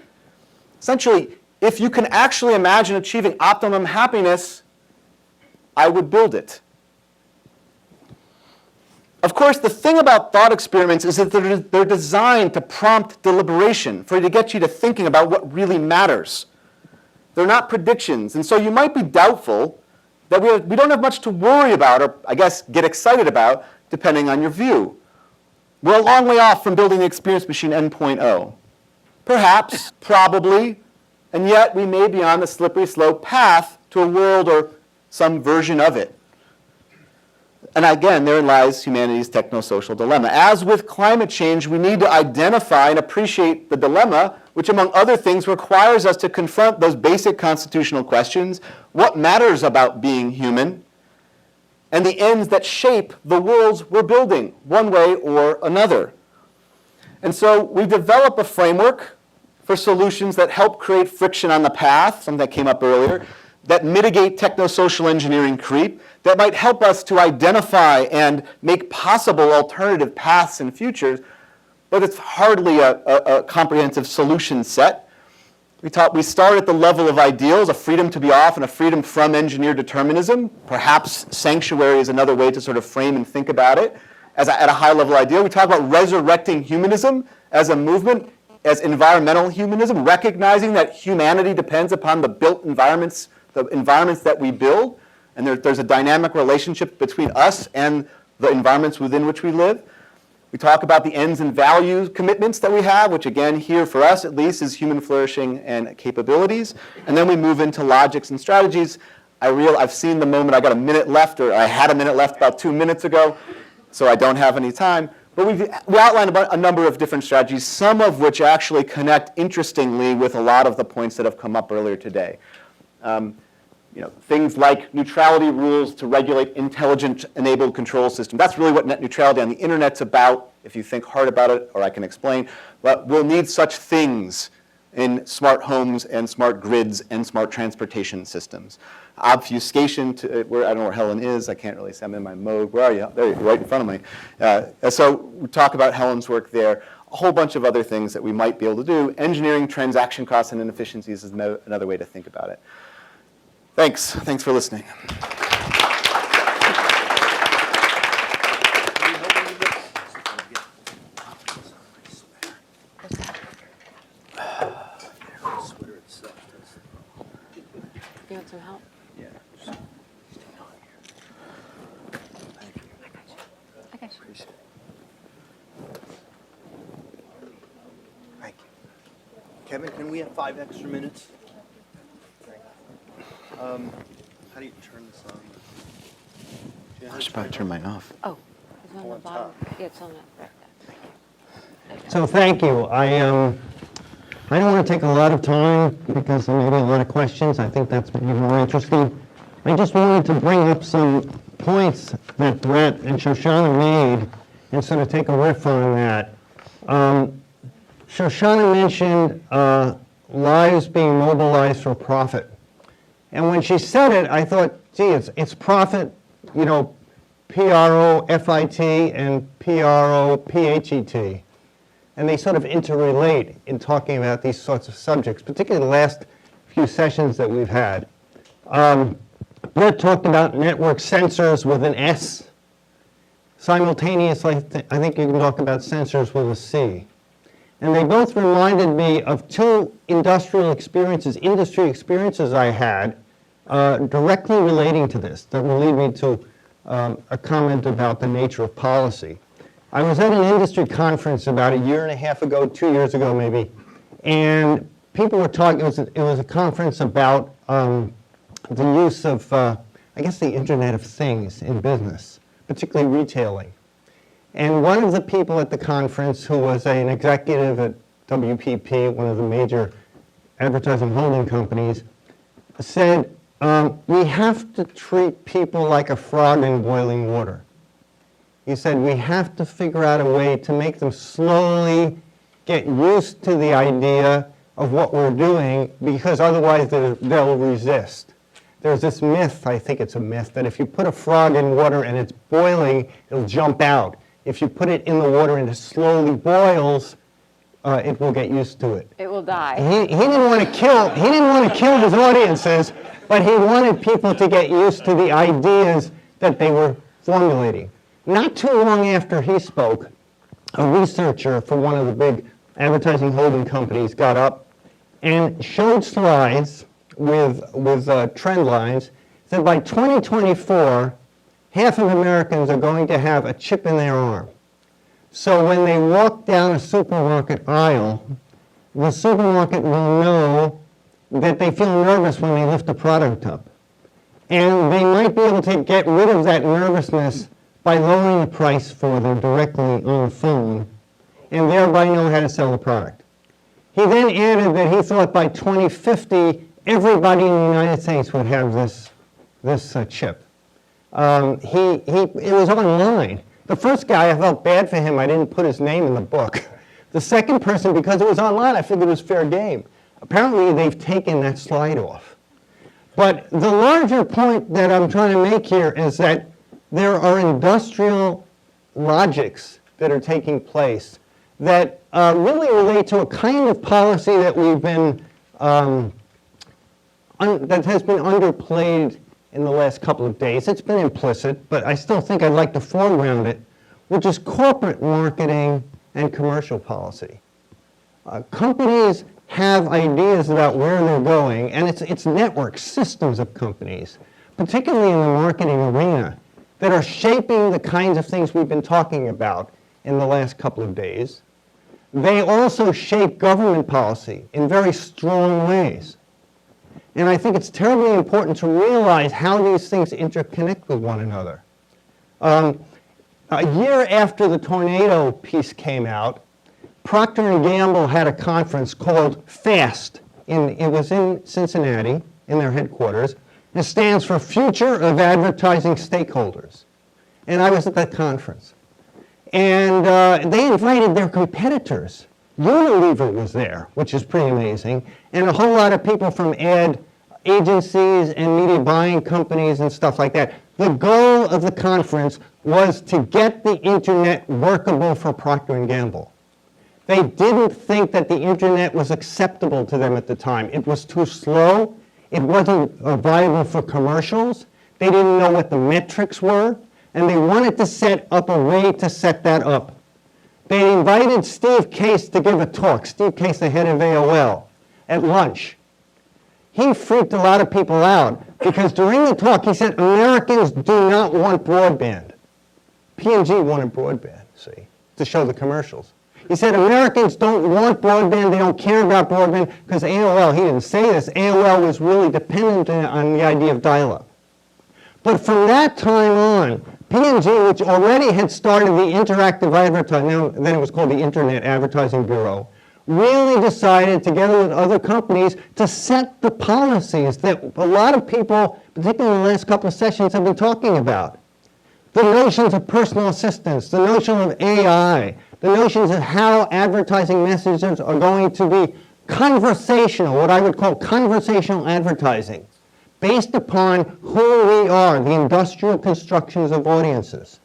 Essentially, if you can actually imagine achieving optimum happiness, I would build it. Of course, the thing about thought experiments is that they're designed to prompt deliberation, to get you to thinking about what really matters. They're not predictions, and so you might be doubtful that we don't have much to worry about, or I guess get excited about, depending on your view. We're a long way off from building the Experience Machine N.0. Perhaps, probably, and yet we may be on the slippery slope path to a world or some version of it. And again, therein lies humanity's technosocial dilemma. As with climate change, we need to identify and appreciate the dilemma, which among other things requires us to confront those basic constitutional questions. What matters about being human? And the ends that shape the worlds we're building, one way or another. And so we develop a framework for solutions that help create friction on the path, something that came up earlier, that mitigate technosocial engineering creep, that might help us to identify and make possible alternative paths and futures, but it's hardly a comprehensive solution set. We start at the level of ideals, a freedom to be off and a freedom from engineered determinism. Perhaps sanctuary is another way to sort of frame and think about it at a high level ideal. We talk about resurrecting humanism as a movement, as environmental humanism, recognizing that humanity depends upon the built environments, the environments that we build, and there's a dynamic relationship between us and the environments within which we live. We talk about the ends and values commitments that we have, which again, here for us at least, is human flourishing and capabilities. And then we move into logics and strategies. I've seen the moment, I got a minute left, or I had a minute left about 2 minutes ago, so I don't have any time. But we outlined a number of different strategies, some of which actually connect interestingly with a lot of the points that have come up earlier today. Things like neutrality rules to regulate intelligent-enabled control systems. That's really what net neutrality on the internet's about, if you think hard about it, or I can explain. But we'll need such things in smart homes and smart grids and smart transportation systems. Obfuscation, I don't know where Helen is. I can't really say I'm in my mode. Where are you? There, you're right in front of me. So we talk about Helen's work there. a whole bunch of other things that we might be able to do. Engineering transaction costs and inefficiencies is another way to think about it. Thanks. Thanks for listening. You want some help? Yeah. I got you. Appreciate it. Thank you. Kevin, can we have 5 extra minutes? How do you turn this on? Do you know how I to should probably turn mine off. Oh, it's on the on bottom. top. Yeah, it's on that. Right there. So thank you. I don't want to take a lot of time because there may be a lot of questions. I think that's maybe more interesting. I just wanted to bring up some points that Brett and Shoshana made and sort of take a riff on that. Shoshana mentioned lives being mobilized for profit. And when she said it, I thought, gee, it's profit, you know, P-R-O-F-I-T and P-R-O-P-H-E-T. And they sort of interrelate in talking about these sorts of subjects, particularly the last few sessions that we've had. Brett talked about network sensors with an S. Simultaneously, I think you can talk about sensors with a C. And they both reminded me of two industry experiences I had directly relating to this that will lead me to a comment about the nature of policy. I was at an industry conference about a year and a half ago, 2 years ago maybe, and people were talking, it was a conference about the use of, I guess, the Internet of Things in business, particularly retailing. And one of the people at the conference, who was an executive at WPP, one of the major advertising holding companies, said, we have to treat people like a frog in boiling water. He said, we have to figure out a way to make them slowly get used to the idea of what we're doing, because otherwise they'll resist. There's this myth, I think it's a myth, that if you put a frog in water and it's boiling, it'll jump out. If you put it in the water and it slowly boils, it will get used to it. It will die. He didn't want to kill his audiences, but he wanted people to get used to the ideas that they were formulating. Not too long after he spoke, a researcher for one of the big advertising holding companies got up and showed slides with trend lines, said by 2024, half of Americans are going to have a chip in their arm. So when they walk down a supermarket aisle, the supermarket will know that they feel nervous when they lift a product up. And they might be able to get rid of that nervousness by lowering the price for them directly on the phone, and thereby know how to sell the product. He then added that he thought by 2050, everybody in the United States would have this chip. It was online. The first guy, I felt bad for him. I didn't put his name in the book. The second person, because it was online, I figured it was fair game. Apparently, they've taken that slide off. But the larger point that I'm trying to make here is that there are industrial logics that are taking place that really relate to a kind of policy that we've been, that has been underplayed in the last couple of days. It's been implicit, but I still think I'd like to foreground it, which is corporate marketing and commercial policy. Companies have ideas about where they're going, and it's network systems of companies, particularly in the marketing arena, that are shaping the kinds of things we've been talking about in the last couple of days. They also shape government policy in very strong ways. And I think it's terribly important to realize how these things interconnect with one another. A year after the tornado piece came out, Procter & Gamble had a conference called FAST. It was in Cincinnati, in their headquarters. It stands for Future of Advertising Stakeholders. And I was at that conference. And they invited their competitors. Unilever was there, which is pretty amazing, and a whole lot of people from ad agencies and media buying companies and stuff like that. The goal of the conference was to get the internet workable for Procter & Gamble. They didn't think that the internet was acceptable to them at the time. It was too slow. It wasn't viable for commercials. They didn't know what the metrics were, and they wanted to set up a way to set that up. They invited Steve Case to give a talk, Steve Case, the head of AOL, at lunch. He freaked a lot of people out because during the talk he said Americans do not want broadband. P&G wanted broadband, see, to show the commercials. He said Americans don't want broadband, they don't care about broadband, because AOL, he didn't say this, AOL was really dependent on the idea of dial-up. But from that time on, P&G, which already had started the interactive advertising, then it was called the Internet Advertising Bureau, really decided, together with other companies, to set the policies that a lot of people, particularly in the last couple of sessions, have been talking about. The notions of personal assistance, the notion of AI, the notions of how advertising messages are going to be conversational, what I would call conversational advertising, based upon who we are, the industrial constructions of audiences,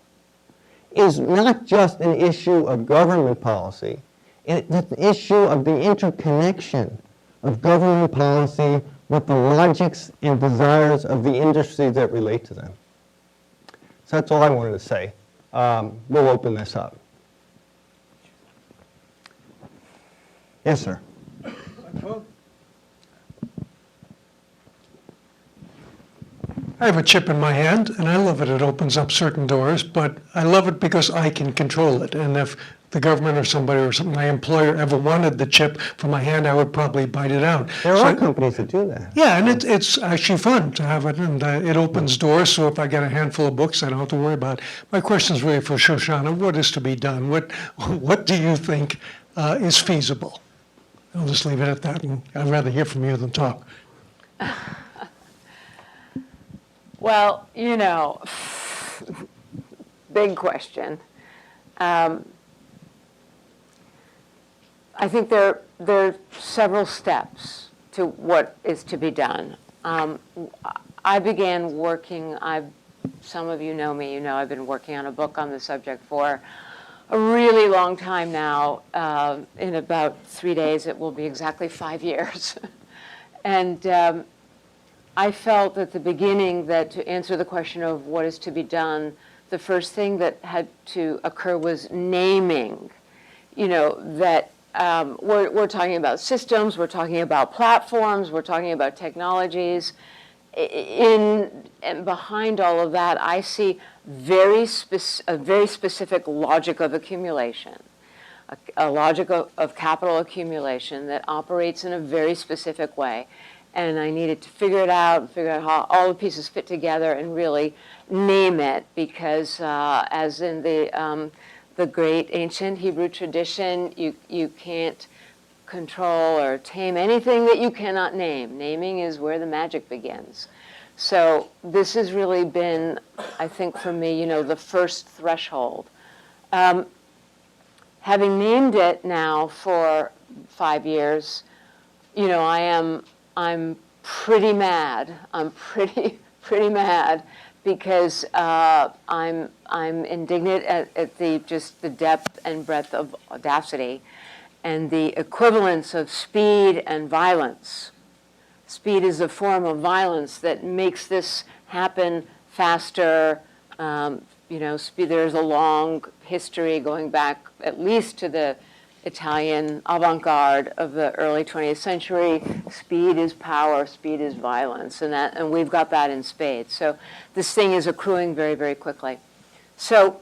is not just an issue of government policy, it's an issue of the interconnection of government policy with the logics and desires of the industries that relate to them. So that's all I wanted to say. We'll open this up. Yes, sir. I have a chip in my hand, and I love it. It opens up certain doors, but I love it because I can control it. And if the government or somebody or my employer ever wanted the chip from my hand, I would probably bite it out. There are companies that do that. Yeah, and it's actually fun to have it, and it opens doors, so if I get a handful of books, I don't have to worry about it. My question is really for Shoshana. What is to be done? What do you think is feasible? I'll just leave it at that, and I'd rather hear from you than talk. Well, you know, big question. I think there are several steps to what is to be done. I began working, some of you know me, you know I've been working on a book on the subject for a really long time now. In about 3 days, it will be exactly 5 years. And I felt at the beginning that to answer the question of what is to be done, the first thing that had to occur was naming, you know, that we're talking about systems, we're talking about platforms, we're talking about technologies. And behind all of that, I see a very specific logic of accumulation, a logic of capital accumulation that operates in a very specific way. And I needed to figure it out and figure out how all the pieces fit together and really name it, because as in the great ancient Hebrew tradition, you can't control or tame anything that you cannot name. Naming is where the magic begins. So this has really been, I think for me, you know, the first threshold. Having named it now for 5 years, you know, I'm pretty mad. I'm pretty mad because I'm indignant at the depth and breadth of audacity and the equivalence of speed and violence. Speed is a form of violence that makes this happen faster. You know, there's a long history going back at least to the Italian avant-garde of the early 20th century. Speed is power, speed is violence, and we've got that in spades. So this thing is accruing very, very quickly. So,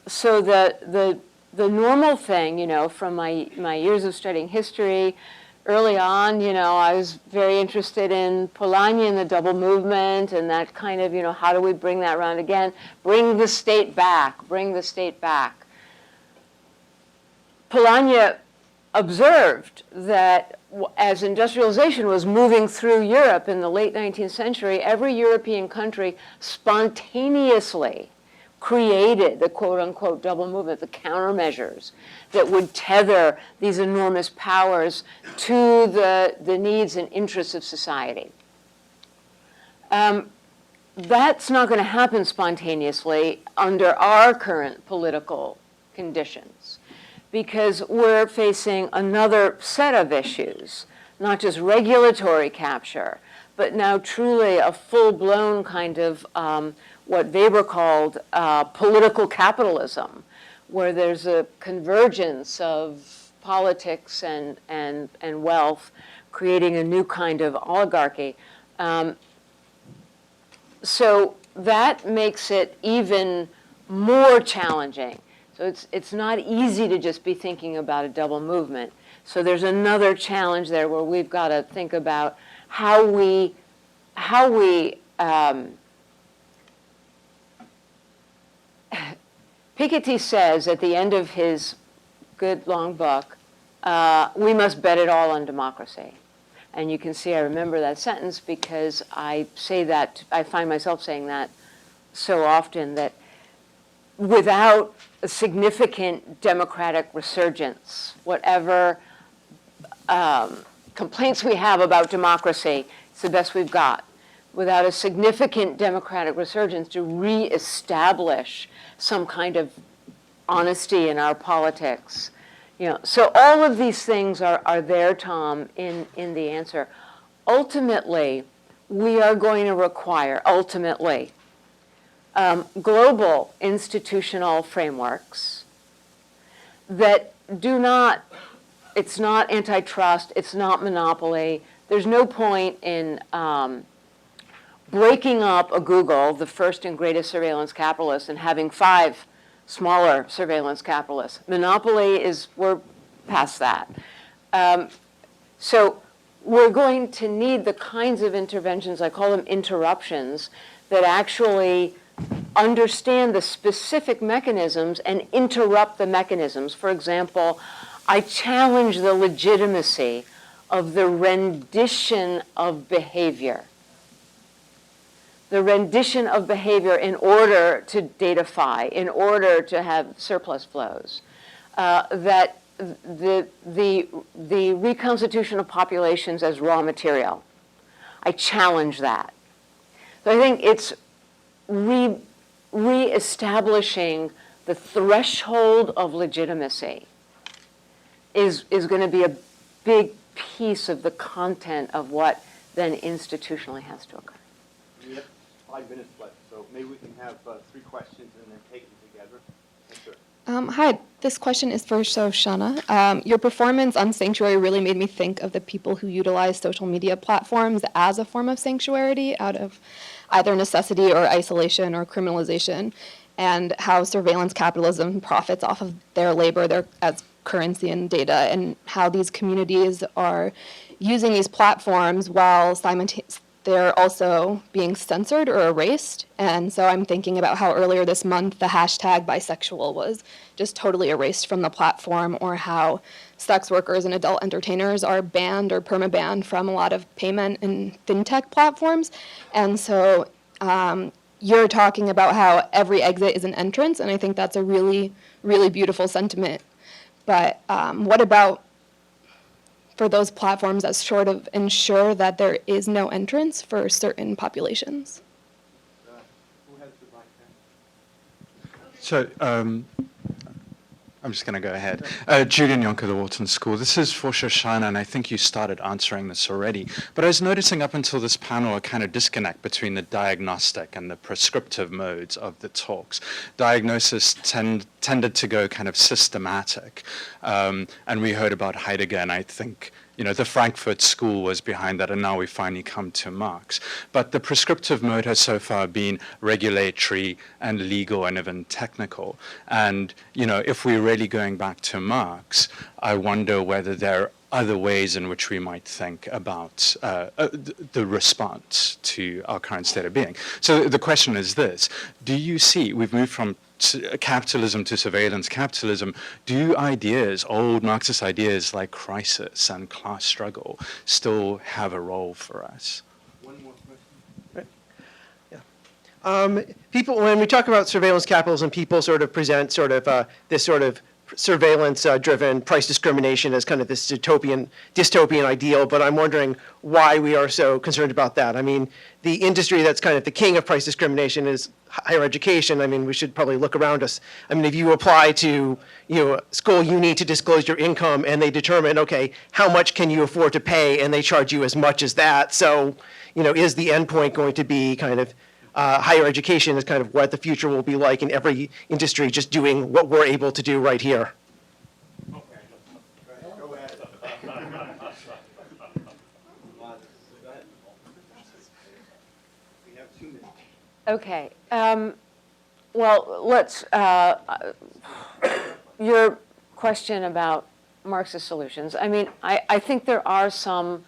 so the normal thing, you know, from my years of studying history, early on, you know, I was very interested in Polanyi and the double movement and that kind of, you know, how do we bring that around again? Bring the state back, bring the state back. Polanyi observed that as industrialization was moving through Europe in the late 19th century, every European country spontaneously created the quote-unquote double movement, the countermeasures that would tether these enormous powers to the needs and interests of society. That's not going to happen spontaneously under our current political conditions. because we're facing another set of issues, not just regulatory capture, but now truly a full-blown kind of what Weber called political capitalism, where there's a convergence of politics and wealth, creating a new kind of oligarchy. So that makes it even more challenging. So it's not easy to just be thinking about a double movement. So there's another challenge there where we've got to think about how we Piketty says at the end of his good long book, we must bet it all on democracy. And you can see I remember that sentence because I say that, I find myself saying that so often, that without a significant democratic resurgence, whatever complaints we have about democracy, it's the best we've got. Without a significant democratic resurgence to reestablish some kind of honesty in our politics. So all of these things are there, Tom, in the answer. Ultimately, we are going to require, global institutional frameworks that do not, it's not antitrust, it's not monopoly. There's no point in breaking up a Google, the first and greatest surveillance capitalist, and having 5 smaller surveillance capitalists. Monopoly is, we're past that. So we're going to need the kinds of interventions, I call them interruptions, that actually understand the specific mechanisms and interrupt the mechanisms. For example, I challenge the legitimacy of the rendition of behavior. The rendition of behavior in order to datafy, in order to have surplus flows, that the reconstitution of populations as raw material. I challenge that. So I think it's reestablishing the threshold of legitimacy is going to be a big piece of the content of what then institutionally has to occur. We have 5 minutes left, so maybe we can have 3 questions and then take them together. Yes, sir. Hi, this question is for Shoshana. Your performance on Sanctuary really made me think of the people who utilize social media platforms as a form of sanctuary out of either necessity or isolation or criminalization, and how surveillance capitalism profits off of their labor as currency and data, and how these communities are using these platforms while they're also being censored or erased. And so I'm thinking about how earlier this month the hashtag bisexual was just totally erased from the platform, or how sex workers and adult entertainers are banned or perma-banned from a lot of payment and fintech platforms. And so you're talking about how every exit is an entrance, and I think that's a really, really beautiful sentiment. But what about for those platforms that sort of ensure that there is no entrance for certain populations? Who has the black pen? So I'm just going to go ahead. Julian Yonker, the Wharton School. This is for Shoshana, and I think you started answering this already. But I was noticing up until this panel a kind of disconnect between the diagnostic and the prescriptive modes of the talks. Diagnosis tended to go kind of systematic. And we heard about Heidegger, and I think the Frankfurt School was behind that, and now we finally come to Marx. But the prescriptive mode has so far been regulatory and legal and even technical. And, if we're really going back to Marx, I wonder whether there are other ways in which we might think about the response to our current state of being. So the question is this: do you see, we've moved from capitalism to surveillance capitalism, do ideas, old Marxist ideas like crisis and class struggle, still have a role for us? One more question. People, when we talk about surveillance capitalism, people sort of present this sort of surveillance-driven price discrimination as kind of this dystopian ideal, but I'm wondering why we are so concerned about that. I mean, the industry that's kind of the king of price discrimination is higher education. I mean, we should probably look around us. I mean, if you apply to, school, you need to disclose your income, and they determine, okay, how much can you afford to pay, and they charge you as much as that. So, is the endpoint going to be kind of higher education is kind of what the future will be like in every industry, just doing what we're able to do right here? Go ahead. We have 2 minutes. Okay. Well, let's, your question about Marxist solutions. I mean, I think there are some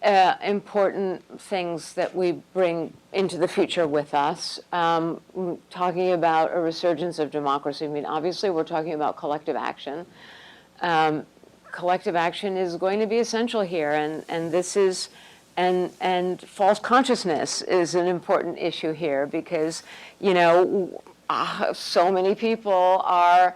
important things that we bring into the future with us. Talking about a resurgence of democracy, I mean, obviously we're talking about collective action. Collective action is going to be essential here, and this is, and false consciousness is an important issue here because, so many people are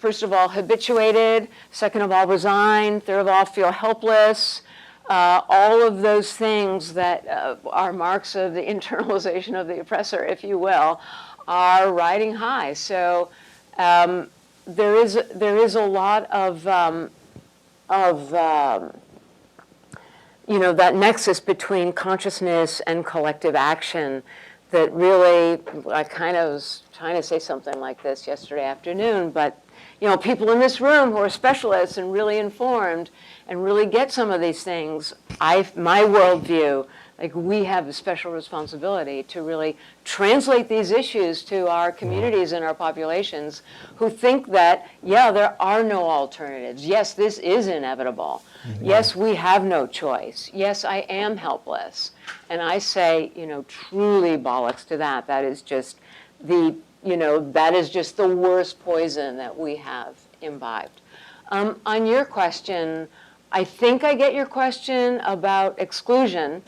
first of all, habituated, second of all, resign, third of all, feel helpless. All of those things that are marks of the internalization of the oppressor, if you will, are riding high. So there is a lot of that nexus between consciousness and collective action that really, I kind of was trying to say something like this yesterday afternoon, but people in this room who are specialists and really informed and really get some of these things, my worldview, like we have a special responsibility to really translate these issues to our communities and our populations who think that, yeah, there are no alternatives. Yes, this is inevitable. Yes, we have no choice. Yes, I am helpless. And I say, truly bollocks to that. That is just the worst poison that we have imbibed. On your question, I think I get your question about exclusion.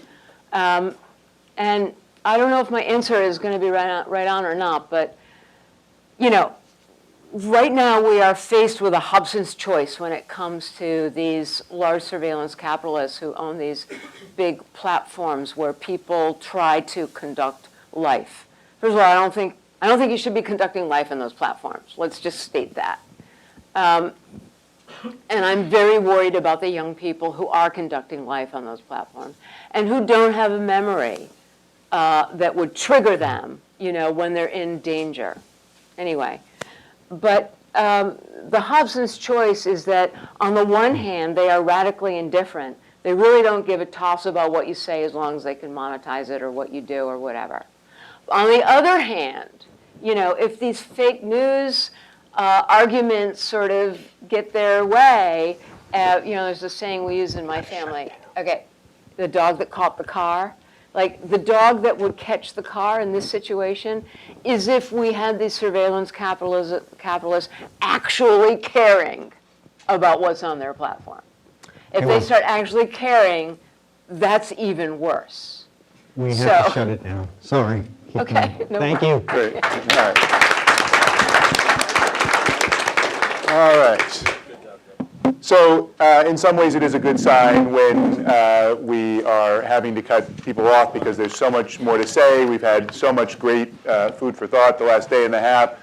And I don't know if my answer is going to be right on or not, but, right now we are faced with a Hobson's choice when it comes to these large surveillance capitalists who own these big platforms where people try to conduct life. First of all, I don't think you should be conducting life in those platforms. Let's just state that. And I'm very worried about the young people who are conducting life on those platforms and who don't have a memory that would trigger them, when they're in danger. Anyway, but the Hobson's choice is that on the one hand, they are radically indifferent. They really don't give a toss about what you say as long as they can monetize it or what you do or whatever. On the other hand, if these fake news arguments sort of get their way, there's a saying we use in my family. Okay, the dog that caught the car. Like the dog that would catch the car in this situation is if we had these surveillance capitalists actually caring about what's on their platform. If they start actually caring, that's even worse. We have to shut it down. Sorry. Keep Okay. going. No Thank problem. you. Great. All right. So in some ways it is a good sign when we are having to cut people off because there's so much more to say. We've had so much great food for thought the last day and a half.